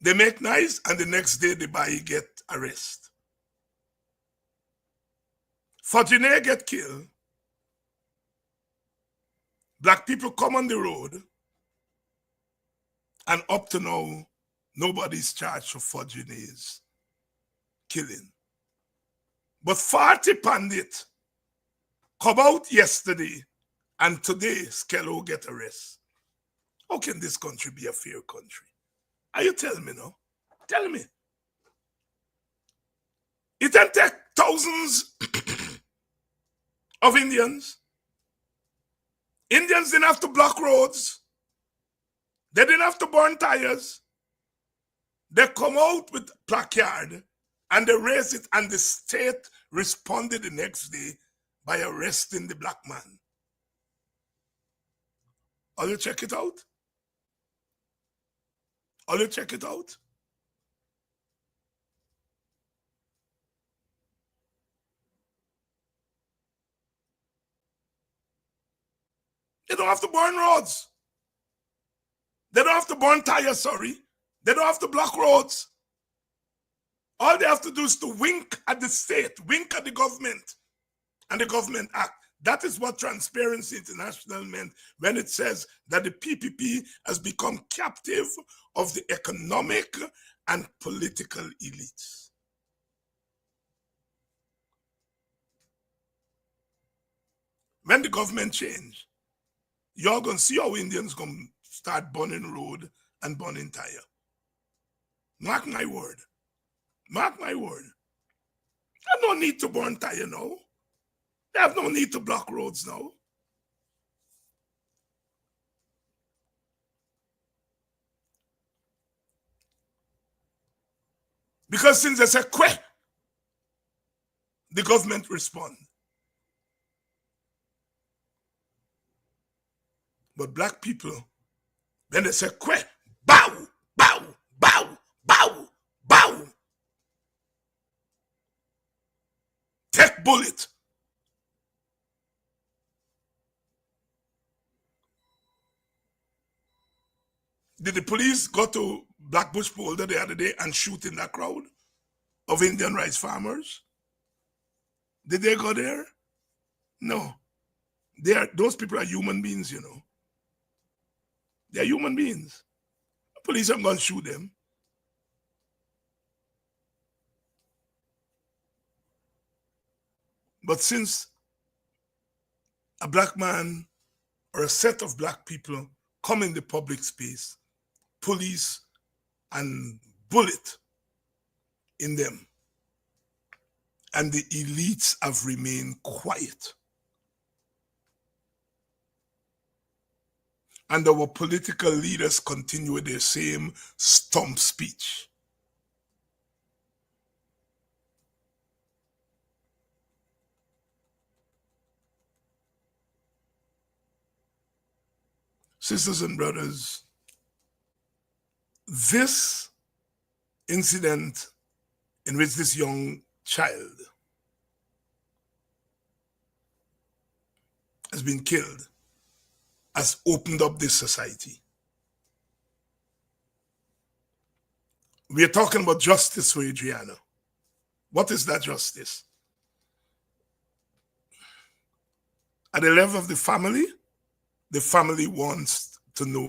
They make nice, and the next day the boy get arrested. Fortuné get killed. Black people come on the road, and up to now, nobody's charged for Fortuné's killing. But 40 pundits come out yesterday, and today Skello get arrested. How can this country be a fair country? Are you telling me now? Tell me. It didn't take thousands of Indians. Indians didn't have to block roads. They didn't have to burn tires. They come out with placard and they raised it, and the state responded the next day by arresting the black man. Will you check it out? Will you check it out? They don't have to burn roads. They don't have to burn tires, sorry. They don't have to block roads. All they have to do is to wink at the state, wink at the government and the government act. That is what Transparency International meant when it says that the PPP has become captive of the economic and political elites. When the government change, you're going to see how Indians going to start burning road and burning tire. Mark my word. Mark my word. There's no need to burn tire now. They have no need to block roads now. Because since they say quit, the government respond. But black people, when they say quit, bow, bow, bow, bow, bow. Take bullet. Did the police go to Black Bush Boulder the other day and shoot in that crowd of Indian rice farmers? Did they go there? No. Those people are human beings, you know. They're human beings. The police aren't going to shoot them. But since a black man or a set of black people come in the public space, police and bullet in them, and the elites have remained quiet. And our political leaders continue with their same stump speech. Sisters and brothers, this incident in which this young child has been killed has opened up this society. We are talking about justice for Adriana. What is that justice? At the level of the family wants to know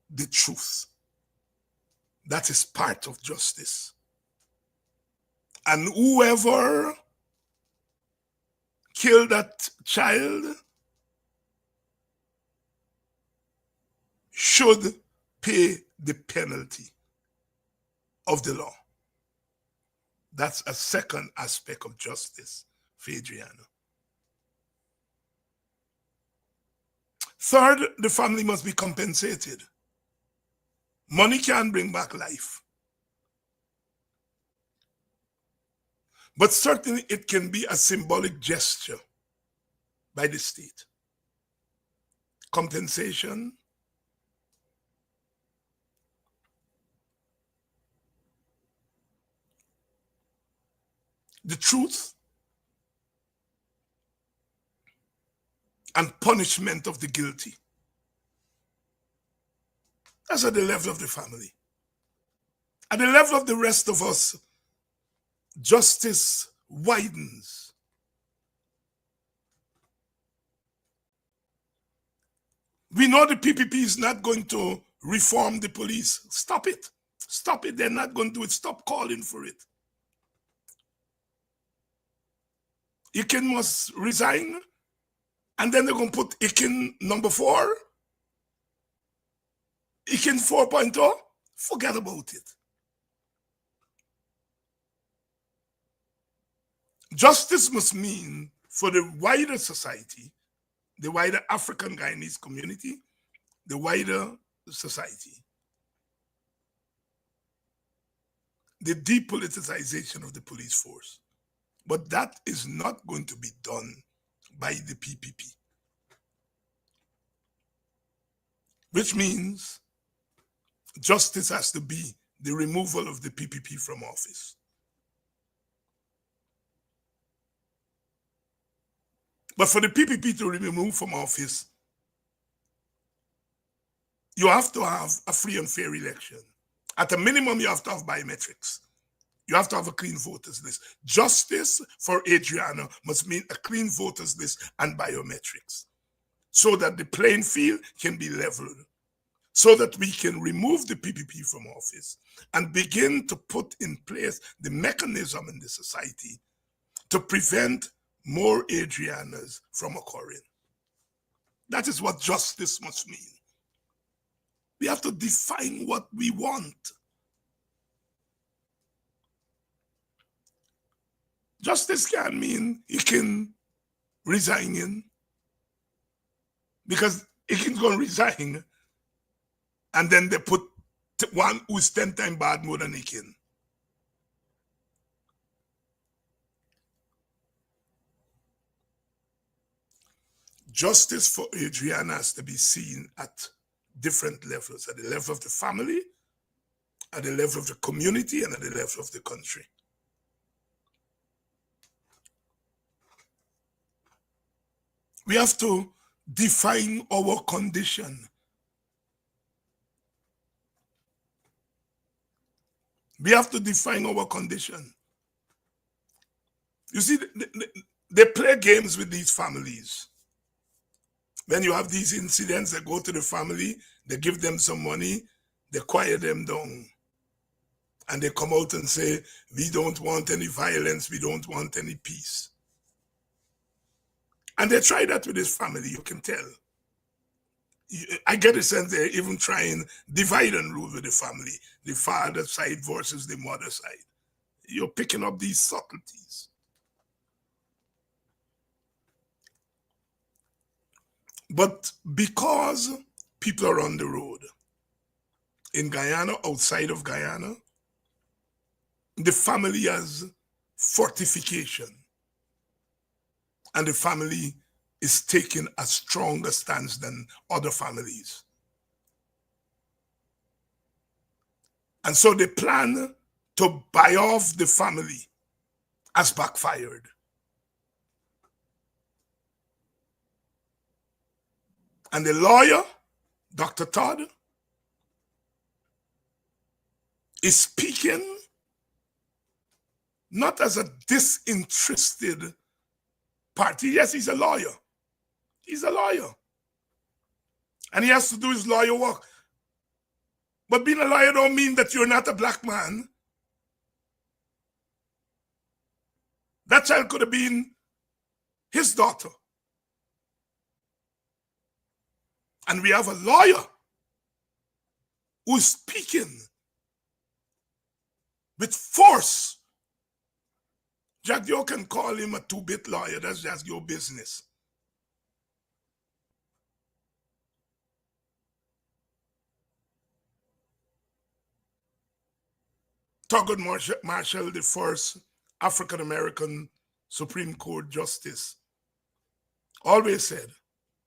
the truth. That is part of justice. And whoever killed that child should pay the penalty of the law. That's a second aspect of justice for Adriana. Third, the family must be compensated. Money can bring back life. But certainly it can be a symbolic gesture by the state. Compensation, the truth, and punishment of the guilty. That's at the level of the family. At the level of the rest of us, justice widens. We know the PPP is not going to reform the police. Stop it. Stop it. They're not going to do it. Stop calling for it. Ikin must resign, and then they're going to put Ikin number 4, Ikin 4.0. Forget about it. Justice must mean for the wider society, the wider African Guyanese community, the wider society, the depoliticization of the police force. But that is not going to be done by the PPP. Which means justice has to be the removal of the PPP from office. But for the PPP to be removed from office, you have to have a free and fair election. At a minimum, you have to have biometrics. You have to have a clean voters list. Justice for Adriana must mean a clean voters list and biometrics, so that the playing field can be leveled, so that we can remove the PPP from office and begin to put in place the mechanism in the society to prevent more Adrianas from occurring. That is what justice must mean. We have to define what we want. Justice can mean he can resign, because he can go and resign, and then they put one who's 10 times bad more than he can. Justice for Adriana has to be seen at different levels, at the level of the family, at the level of the community, and at the level of the country. We have to define our condition. We have to define our condition. You see, they play games with these families. When you have these incidents, they go to the family, they give them some money, they quiet them down. And they come out and say, we don't want any violence, we don't want any peace. And they try that with this family, you can tell. I get a sense they're even trying divide and rule with the family, the father side versus the mother side. You're picking up these subtleties. But because people are on the road, in Guyana, outside of Guyana, the family has fortification. And the family is taking a stronger stance than other families. And so the plan to buy off the family has backfired. And the lawyer, Dr. Todd, is speaking not as a disinterested party. Yes, he's a lawyer. He's a lawyer. And he has to do his lawyer work. But being a lawyer don't mean that you're not a black man. That child could have been his daughter. And we have a lawyer who's speaking with force. Jack, you can call him a two-bit lawyer. That's just your business. Thurgood Marshall, the first African-American Supreme Court justice, always said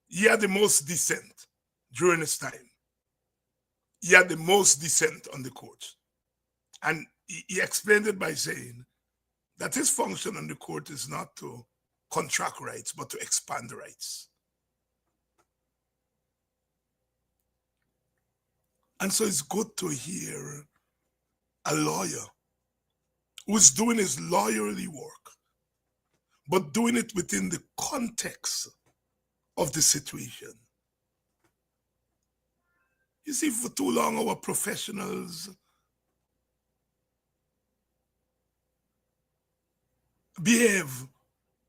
he had the most dissent during his time. He had the most dissent on the court. And he explained it by saying that his function on the court is not to contract rights, but to expand rights. And so it's good to hear a lawyer who's doing his lawyerly work, but doing it within the context of the situation. You see, for too long, our professionals behave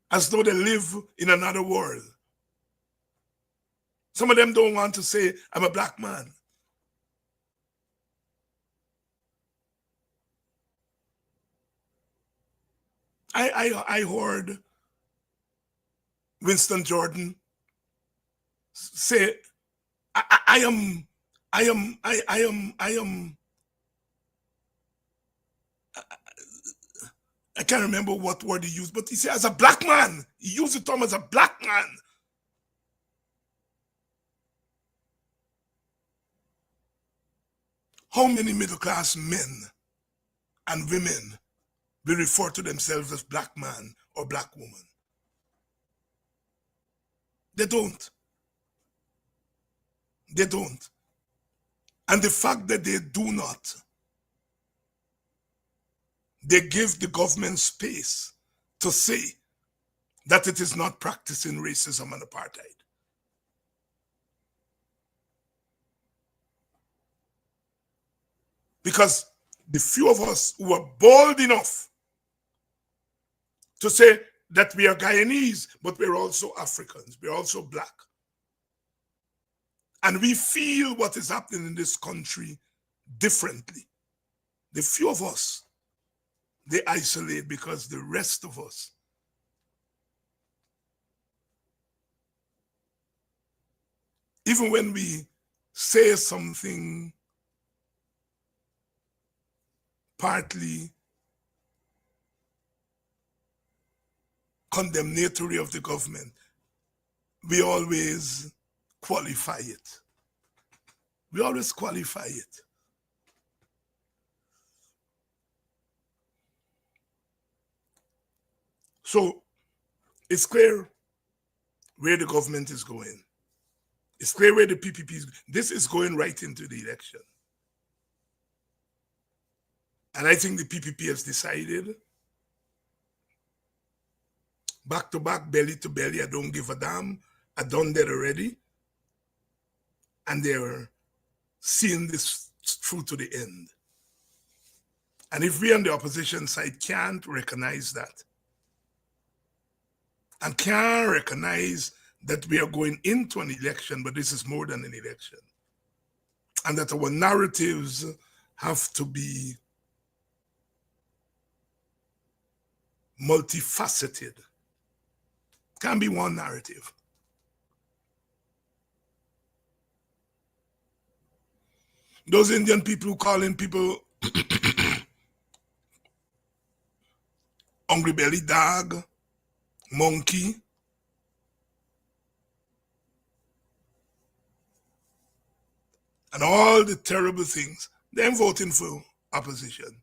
as though they live in another world. Some of them don't want to say, I'm a black man. I heard Winston Jordan say, I can't remember what word he used, but he said, as a black man, he used the term as a black man. How many middle-class men and women will refer to themselves as black man or black woman? They don't. They don't. And the fact that they do not, they give the government space to say that it is not practicing racism and apartheid. Because the few of us who are bold enough to say that we are Guyanese, but we're also Africans, we're also black. And we feel what is happening in this country differently. The few of us, they isolate because the rest of us even when we say something partly condemnatory of the government, we always qualify it. We always qualify it. So it's clear where the government is going. It's clear where the PPP is. This is going right into the election. And I think the PPP has decided, back to back, belly to belly, I don't give a damn. I done that already. And they're seeing this through to the end. And if we on the opposition side can't recognize that, and can't recognize that we are going into an election, but this is more than an election, and that our narratives have to be multifaceted. Can't be one narrative. Those Indian people who calling people hungry belly dog, monkey, and all the terrible things, they're voting for opposition.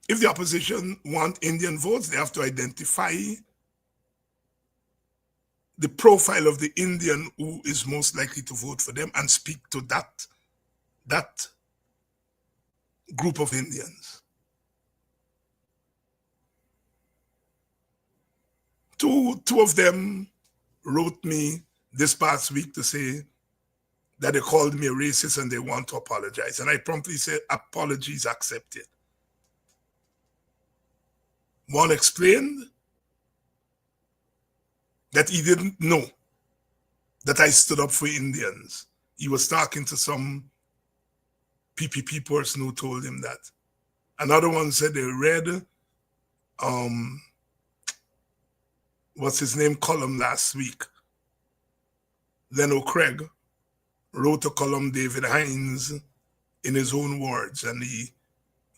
If the opposition want Indian votes, they have to identify the profile of the Indian who is most likely to vote for them and speak to that group of Indians. Two of them wrote me this past week to say that they called me a racist and they want to apologize. And I promptly said, apologies accepted. One explained that he didn't know that I stood up for Indians. He was talking to some PPP person who told him that. Another one said they read, what's his name, column last week. Then O'Craig wrote a column, David Hines, in his own words, and he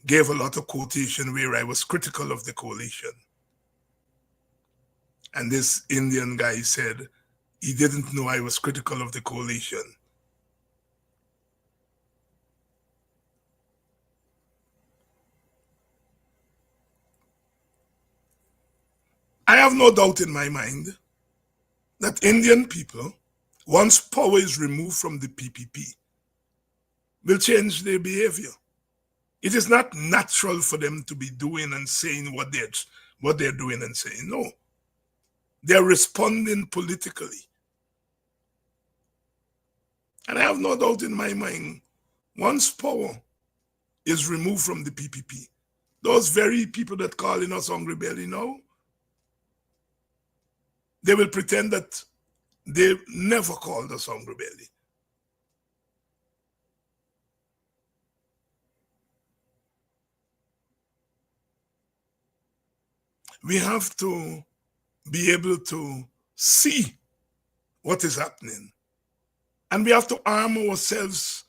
gave a lot of quotation where I was critical of the coalition. And this Indian guy said he didn't know I was critical of the coalition. I have no doubt in my mind that Indian people, once power is removed from the PPP, will change their behavior. It is not natural for them to be doing and saying what they're doing and saying. No. They're responding politically. And I have no doubt in my mind, once power is removed from the PPP, those very people that calling us hungry belly now, they will pretend that they never called us hungry belly. We have to be able to see what is happening. And we have to arm ourselves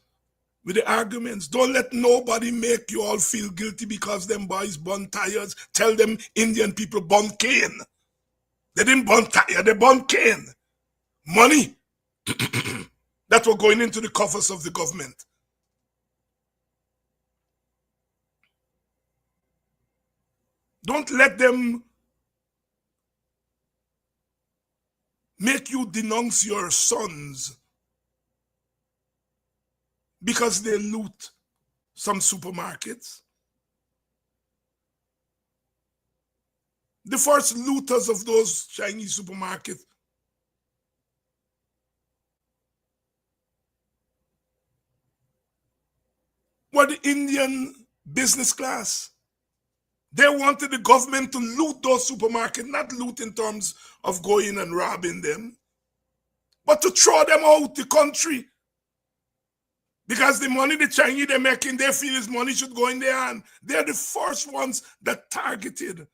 with the arguments. Don't let nobody make you all feel guilty because them boys burn tires. Tell them Indian people burn cane. They didn't burn tire, they burn cane. Money that were going into the coffers of the government. Don't let them make you denounce your sons because they loot some supermarkets. The first looters of those Chinese supermarkets were the Indian business class. They wanted the government to loot those supermarkets, not loot in terms of going and robbing them, but to throw them out the country. Because the money the Chinese they're making, they feel is money should go in their hand. They're the first ones that targeted.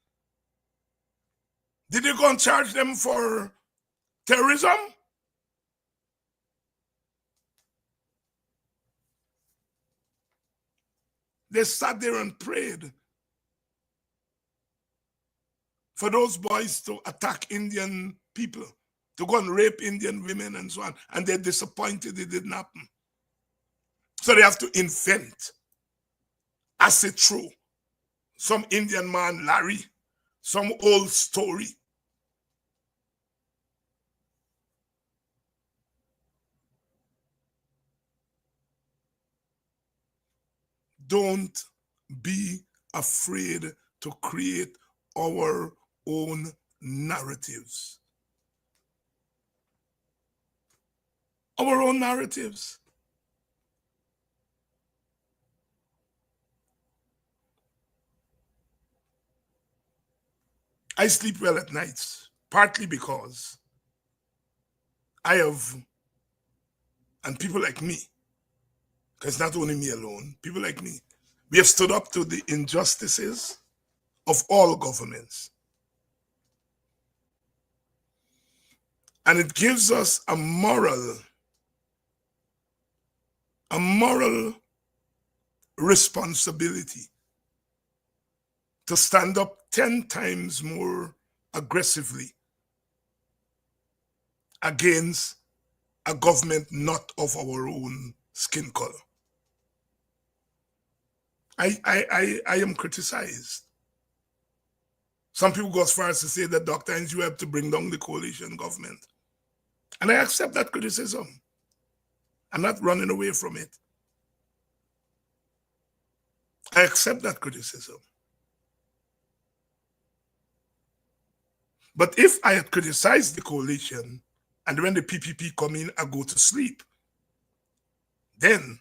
Did they go and charge them for terrorism? They sat there and prayed for those boys to attack Indian people, to go and rape Indian women and so on. And they're disappointed it didn't happen. So they have to invent, as it true, some Indian man, Larry, some old story. Don't be afraid to create our own narratives. Our own narratives. I sleep well at nights, partly because I have, and people like me, because not only me alone, people like me, we have stood up to the injustices of all governments. And it gives us a moral responsibility to stand up 10 times more aggressively against a government not of our own skin color. I am criticized. Some people go as far as to say that Dr. Angie helped to bring down the coalition government. And I accept that criticism. I'm not running away from it. I accept that criticism. But if I had criticized the coalition and when the PPP come in, I go to sleep, then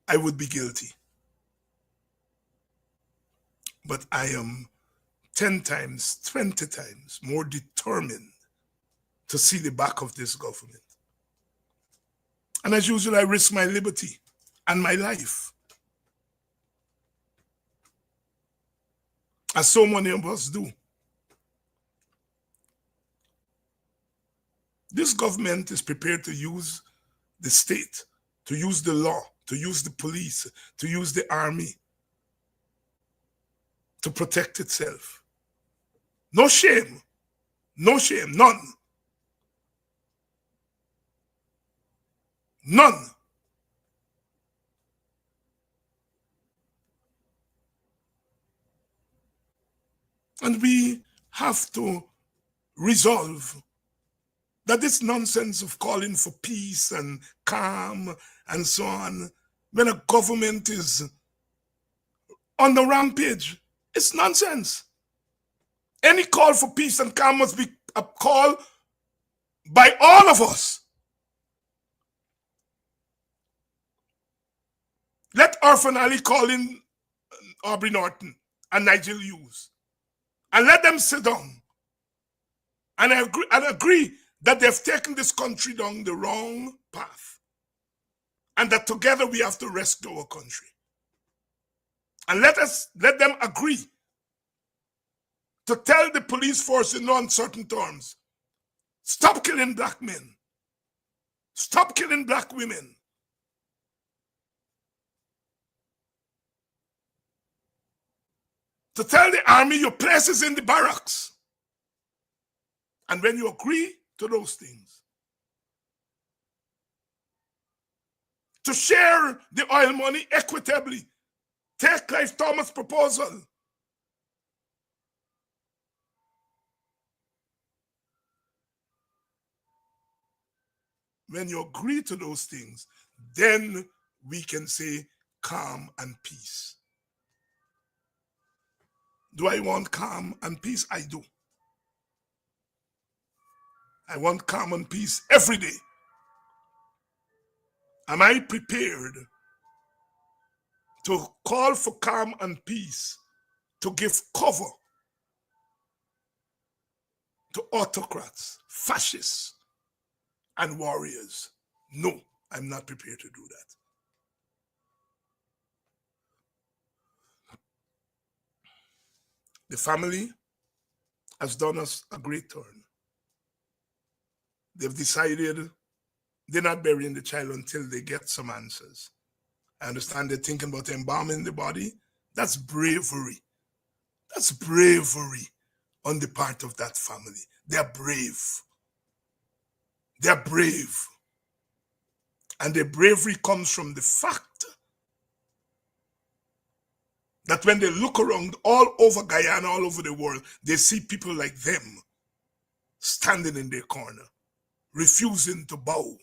I would be guilty. But I am 10 times, 20 times more determined to see the back of this government. And as usual, I risk my liberty and my life, as so many of us do. This government is prepared to use the state, to use the law, to use the police, to use the army to protect itself. No shame, none. None. And we have to resolve that this nonsense of calling for peace and calm and so on, when a government is on the rampage, it's nonsense. Any call for peace and calm must be a call by all of us. Let Orphan Ali call in Aubrey Norton and Nigel Hughes, and let them sit down. And I agree that they've taken this country down the wrong path, and that together we have to rescue our country. And let them agree to tell the police force in no uncertain terms, stop killing black men, stop killing black women. To tell the army your place is in the barracks. And when you agree to those things, to share the oil money equitably, take Clive Thomas' proposal. When you agree to those things, then we can say calm and peace. Do I want calm and peace? I do. I want calm and peace every day. Am I prepared to call for calm and peace, to give cover to autocrats, fascists, and warriors? No, I'm not prepared to do that. The family has done us a great turn. They've decided they're not burying the child until they get some answers. I understand they're thinking about embalming the body. That's bravery. That's bravery on the part of that family. They're brave. They're brave. And their bravery comes from the fact that when they look around all over Guyana, all over the world, they see people like them standing in their corner, refusing to bow.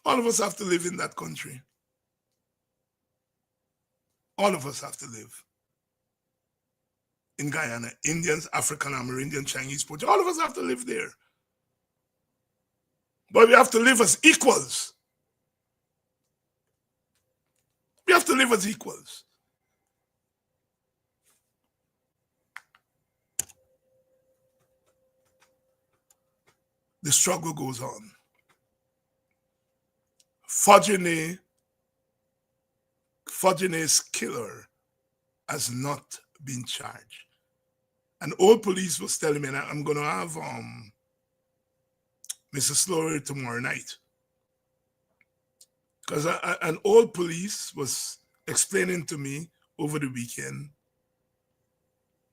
All of us have to live in that country. All of us have to live in Guyana. Indians, African, Amerindian, Chinese, Portuguese, all of us have to live there. But we have to live as equals. We have to live as equals. The struggle goes on. Fogene's killer has not been charged. And old police was telling me, and I'm going to have Mr. Slower tomorrow night. Because an old police was explaining to me over the weekend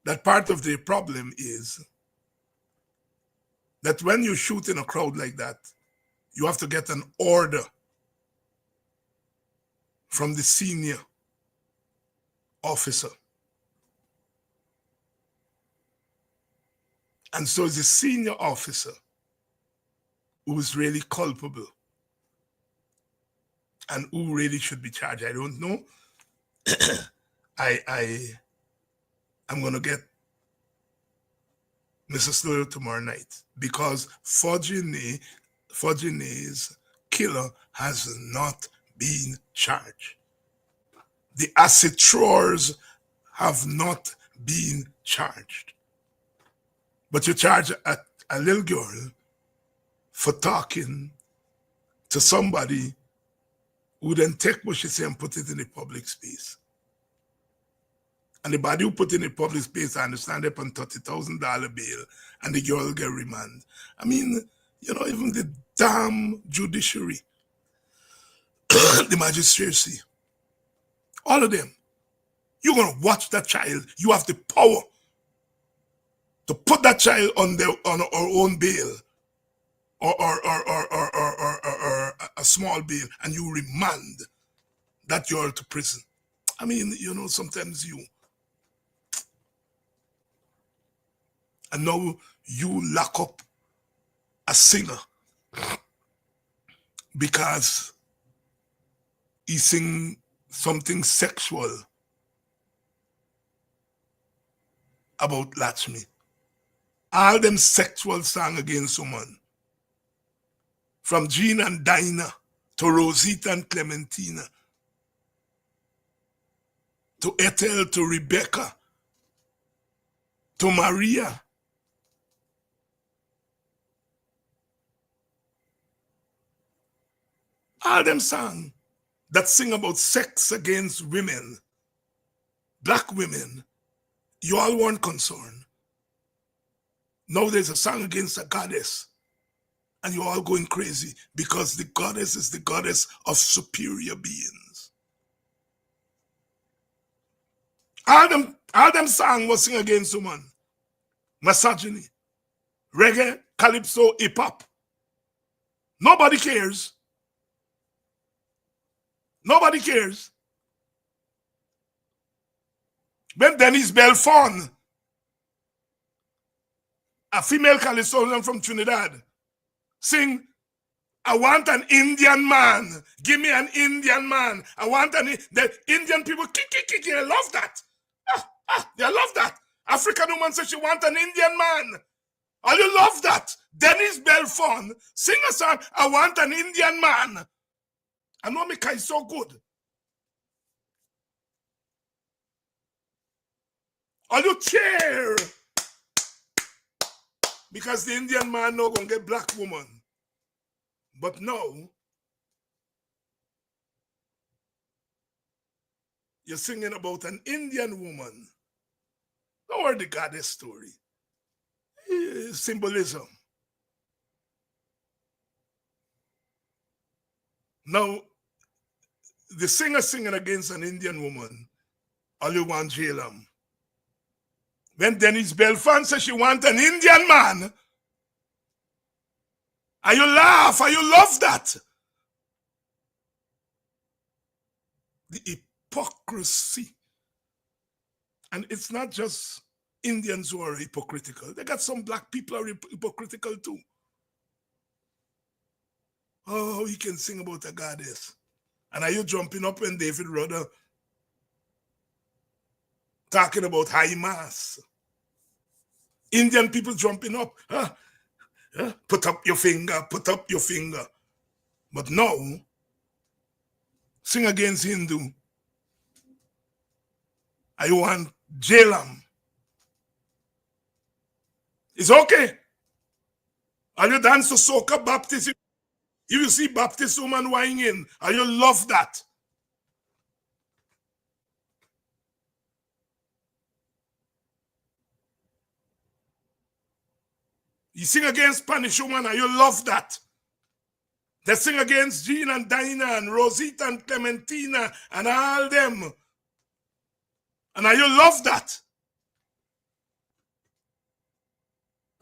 that part of the problem is that when you shoot in a crowd like that, you have to get an order from the senior officer. And so it's the senior officer who is really culpable and who really should be charged. I don't know. I'm going to get Mr. Sloyo tomorrow night because Forgine's killer has not been charged. The acid throwers have not been charged. But you charge a little girl for talking to somebody who then take what she say and put it in the public space. And the body who put in the public space, I understand, up on $30,000 bail, and the girl get remanded. I mean, you know, even the damn judiciary, the magistracy, all of them, you're going to watch that child. You have the power to put that child on our own bail or a small bail, and you remand that girl to prison. I mean, you know, sometimes you... And now you lock up a singer because he sing something sexual about Lakshmi. All them sexual song against someone. From Jean and Dinah to Rosita and Clementina to Ethel to Rebecca to Maria. All them songs that sing about sex against women, black women, you all weren't concerned. Now there's a song against a goddess, and you're all going crazy because the goddess is the goddess of superior beings. All them songs was sing against women. Misogyny, reggae, calypso, hip hop. Nobody cares. Nobody cares. When Denise Belfon, a female calypsonian from Trinidad, sing, I want an Indian man. Give me an Indian man. I want the Indian people, kick, they love that. They love that. African woman says she want an Indian man. Oh, you love that. Denise Belfon, sing a song, I want an Indian man. I know me is so good. All you cheer because the Indian man no gonna get black woman. But now you're singing about an Indian woman. Don't worry the goddess story. Symbolism. Now, the singer singing against an Indian woman, all you want jail him. When Denise Belfon says she want an Indian man, and you laugh, and you love that. The hypocrisy. And it's not just Indians who are hypocritical. They got some black people who are hypocritical too. Oh, he can sing about a goddess. And are you jumping up when David Rudder talking about high mass? Indian people jumping up. Put up your finger, put up your finger. But now, sing against Hindu. I want Jalam. It's okay. Are you dance to soca Baptist? If you see Baptist woman whining, are you love that? You sing against Spanish woman, and you love that. They sing against Jean and Dinah and Rosita and Clementina and all them. And I you love that.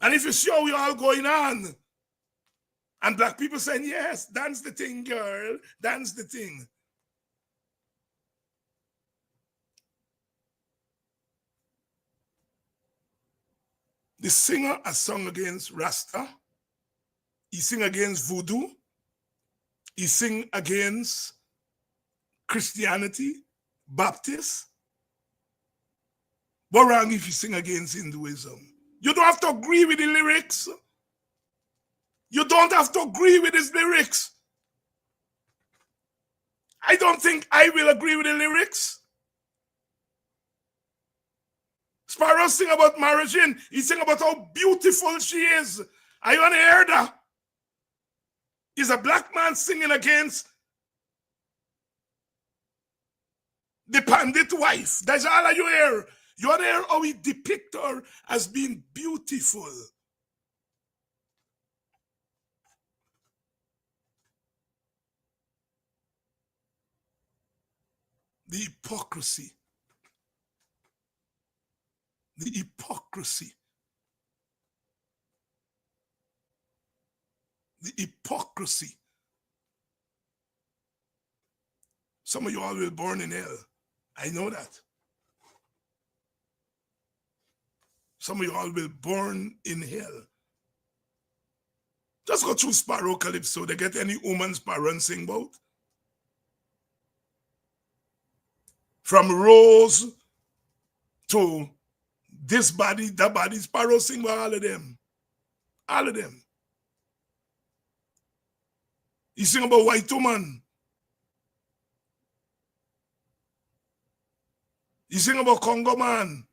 And if you see how we all going on, and black people saying, yes, dance the thing, girl, dance the thing. The singer has sung against Rasta. He sing against voodoo. He sing against Christianity, Baptist. What wrong if you sing against Hinduism? You don't have to agree with the lyrics. You don't have to agree with his lyrics. I don't think I will agree with the lyrics. Sparrow sing about marriage and he sing about how beautiful she is. I want to hear that. Is a black man singing against the pandit wife. That's all you hear. You want to hear how he depict her as being beautiful. The hypocrisy. The hypocrisy. The hypocrisy. Some of you all will burn in hell. I know that. Some of you all will burn in hell. Just go through Sparrow Calypso. They get any woman's parents sing about. From Rose to this body, that body, Sparrow sing about all of them. All of them. He sing about white woman. He sing about Congo man.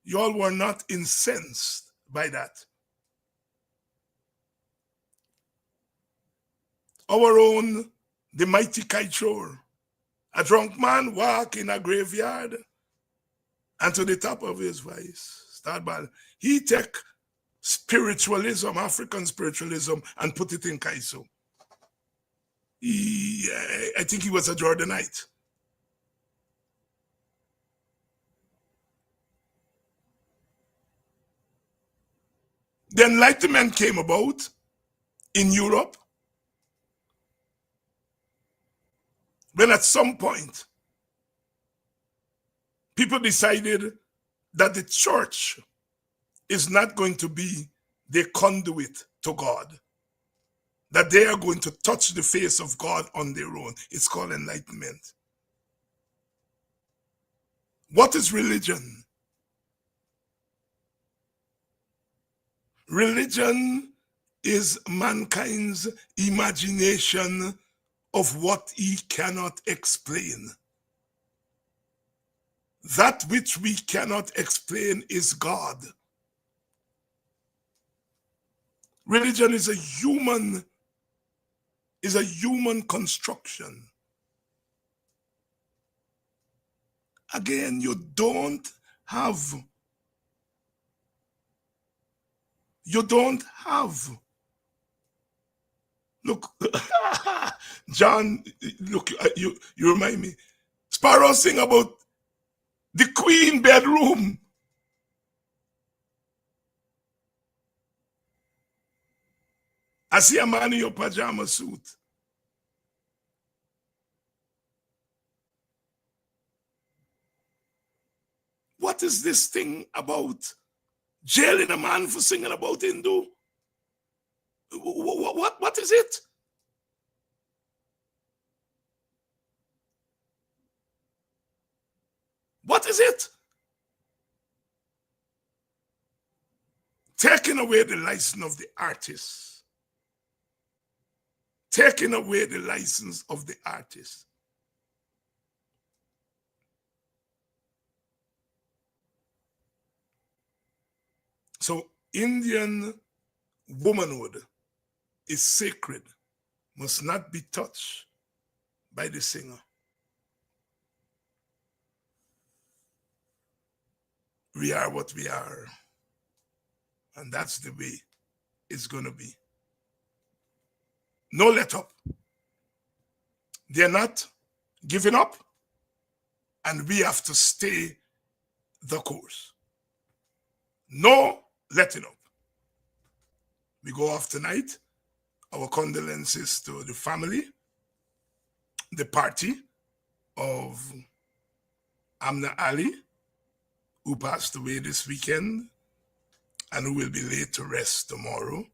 You all were not incensed by that. Our own, the mighty Kaichor. A drunk man walk in a graveyard and to the top of his voice, start ball. He take spiritualism, African spiritualism, and put it in Kaiso. I think he was a Jordanite. The Enlightenment came about in Europe when at some point people decided that the church is not going to be the conduit to God, that they are going to touch the face of God on their own. It's called enlightenment. What is religion? Religion is mankind's imagination of what he cannot explain. That which we cannot explain is God. Religion is a human construction. Again, you don't have look, John, look, you remind me. Sparrow sing about the queen bedroom. I see a man in your pajama suit. What is this thing about jailing a man for singing about Hindu? What is it? What is it? Taking away the license of the artist. Taking away the license of the artist. So Indian womanhood is sacred, must not be touched by the singer. We are what we are. And that's the way it's going to be. No let up. They're not giving up. And we have to stay the course. No letting up. We go off tonight. Our condolences to the family, the party of Amna Ali, who passed away this weekend and who will be laid to rest tomorrow.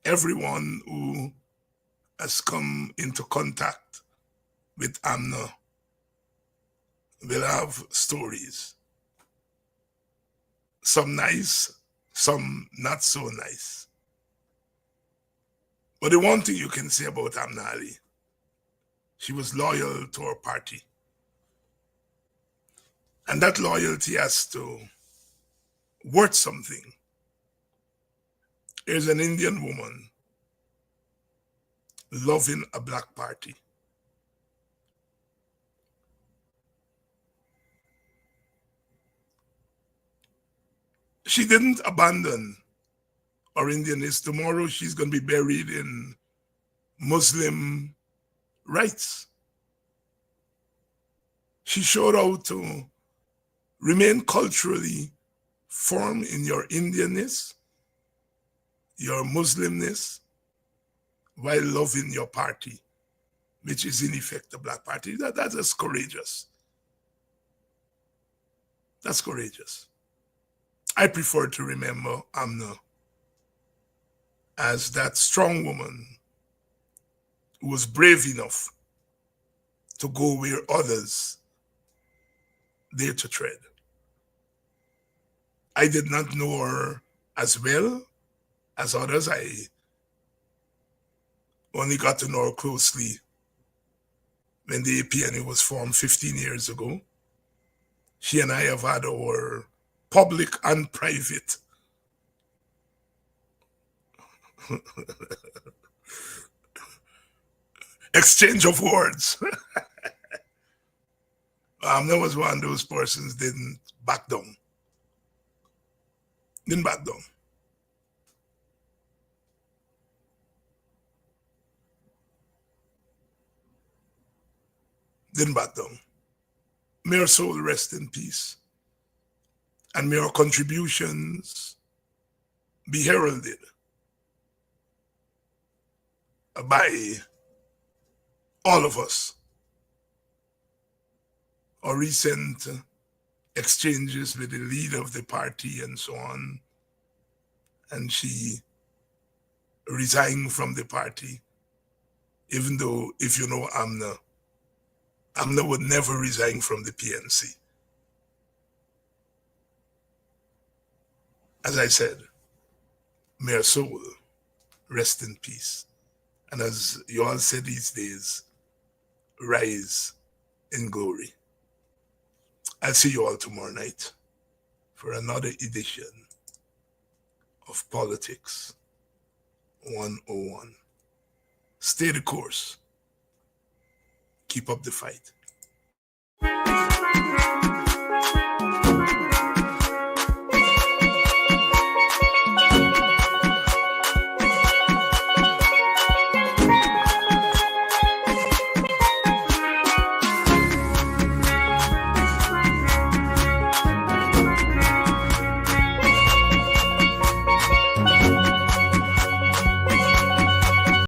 Everyone who has come into contact with Amna will have stories. Some nice, some not so nice. But the one thing you can say about Amna Ali, she was loyal to her party. And that loyalty has to worth something. Here's an Indian woman loving a black party. She didn't abandon her Indianness. Tomorrow she's going to be buried in Muslim rites. She showed how to remain culturally firm in your Indianness, your Muslimness, while loving your party, which is in effect the black party. That's courageous. That's courageous. I prefer to remember Amna as that strong woman who was brave enough to go where others dare to tread. I did not know her as well as others. I only got to know her closely when the APNA was formed 15 years ago. She and I have had our public and private exchange of words. There was one of those persons didn't back down. Didn't back down. Didn't back down. May her soul rest in peace. And may her contributions be heralded by all of us. Our recent exchanges with the leader of the party and so on, and she resigned from the party, even though, if you know Amna would never resign from the PNC. As I said, may her soul rest in peace. And as you all say these days, rise in glory. I'll see you all tomorrow night for another edition of Politics 101. Stay the course. Keep up the fight.